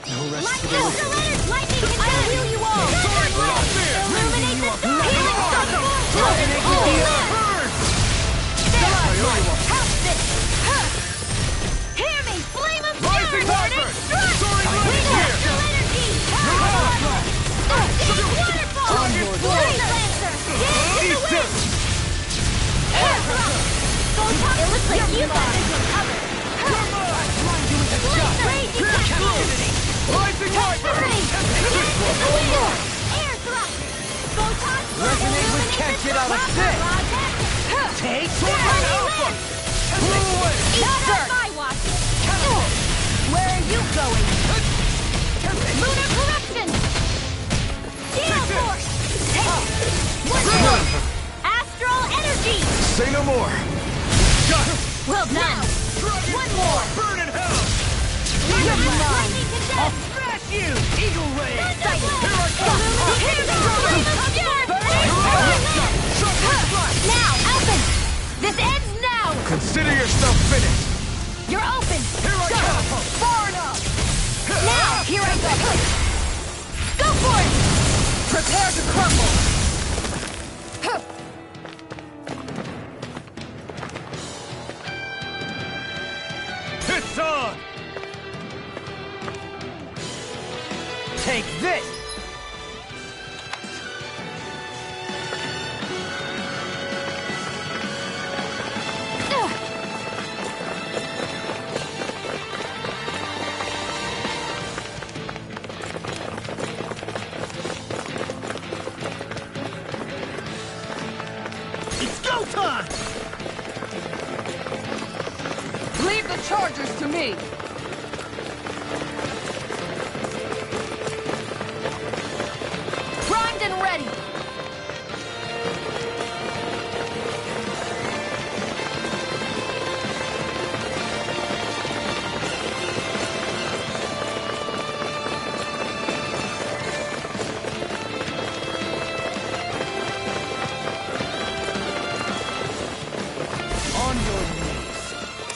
No rest for the wicked. Lightning can I'll heal you all! Illuminate the sky! Healing circle! Resonate with the earth! Help this! Hear me! Flame of fury! Rising Viper! Soaring Lightning here! Astral energy! Waterfall! Freeze Lancer! Dance in the wind! Air thrust! It looks like you guys are covered! Raging Captain! Rising Viper! Air thrust! Photon Resonate with can't get out of this! Take Sword Rain Alpha! Blow away! Not on my watch! Where are you going? Lunar corruption! Gale force! One more! Astral energy! Say no more! Well done! One more! Burn in hell! Lightning condemned! I'll smash you! Eagle Ray! Excited! Here I come! Now, Alphen! This ends now! Consider yourself finished! You're open! Here I come! Far enough! Now, here I go! Go for it! Prepare to crumble! It's on! Take this! It's go time! Leave the chargers to me! Primed and ready! On your knees!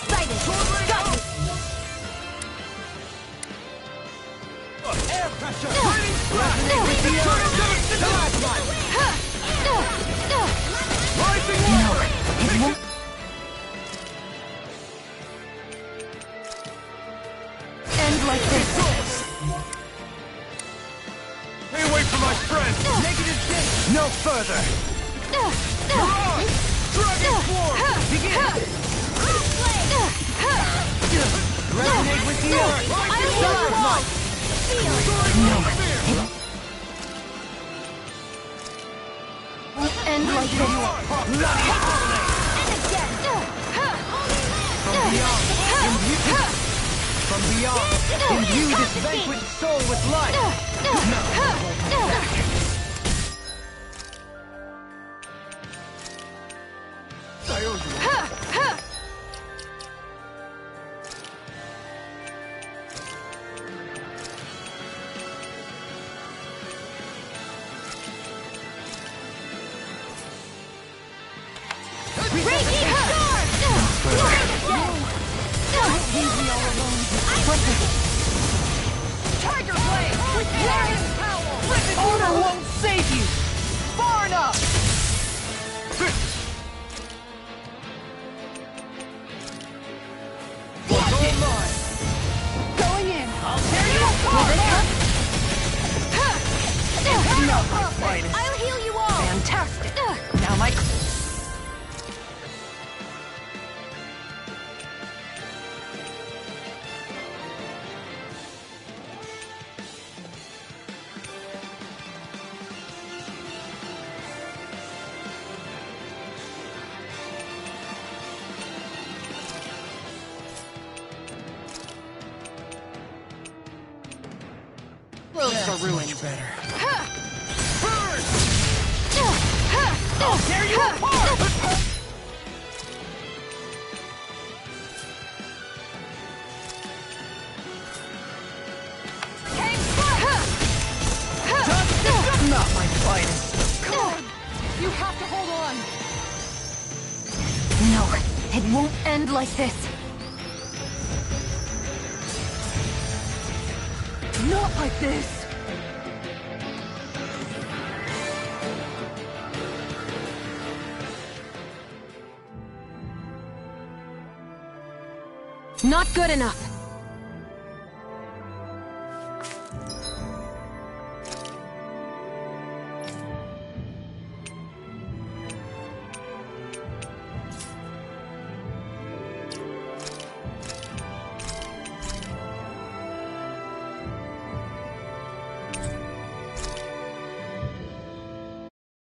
Excited! Go! Air pressure! Burning splash! With the rising water! End like this. Stay away from my friend! Negative change! No further! Mirage! Dragon Form! Begin! Resonate with the earth! Dark light! End like this. From beyond, imbue this vanquished soul with life! I owe you. Raging storm! Tiger Blade! With Dragon Power! Order won't save you! Far enough! Watch it! Going in! I'll tear you apart! I'll heal you all! Fantastic! Now my... Roads are ruined. Better. I'll tear you apart! Not my finest. Come on! You have to hold on! No, it won't end like this. Not like this! Not good enough.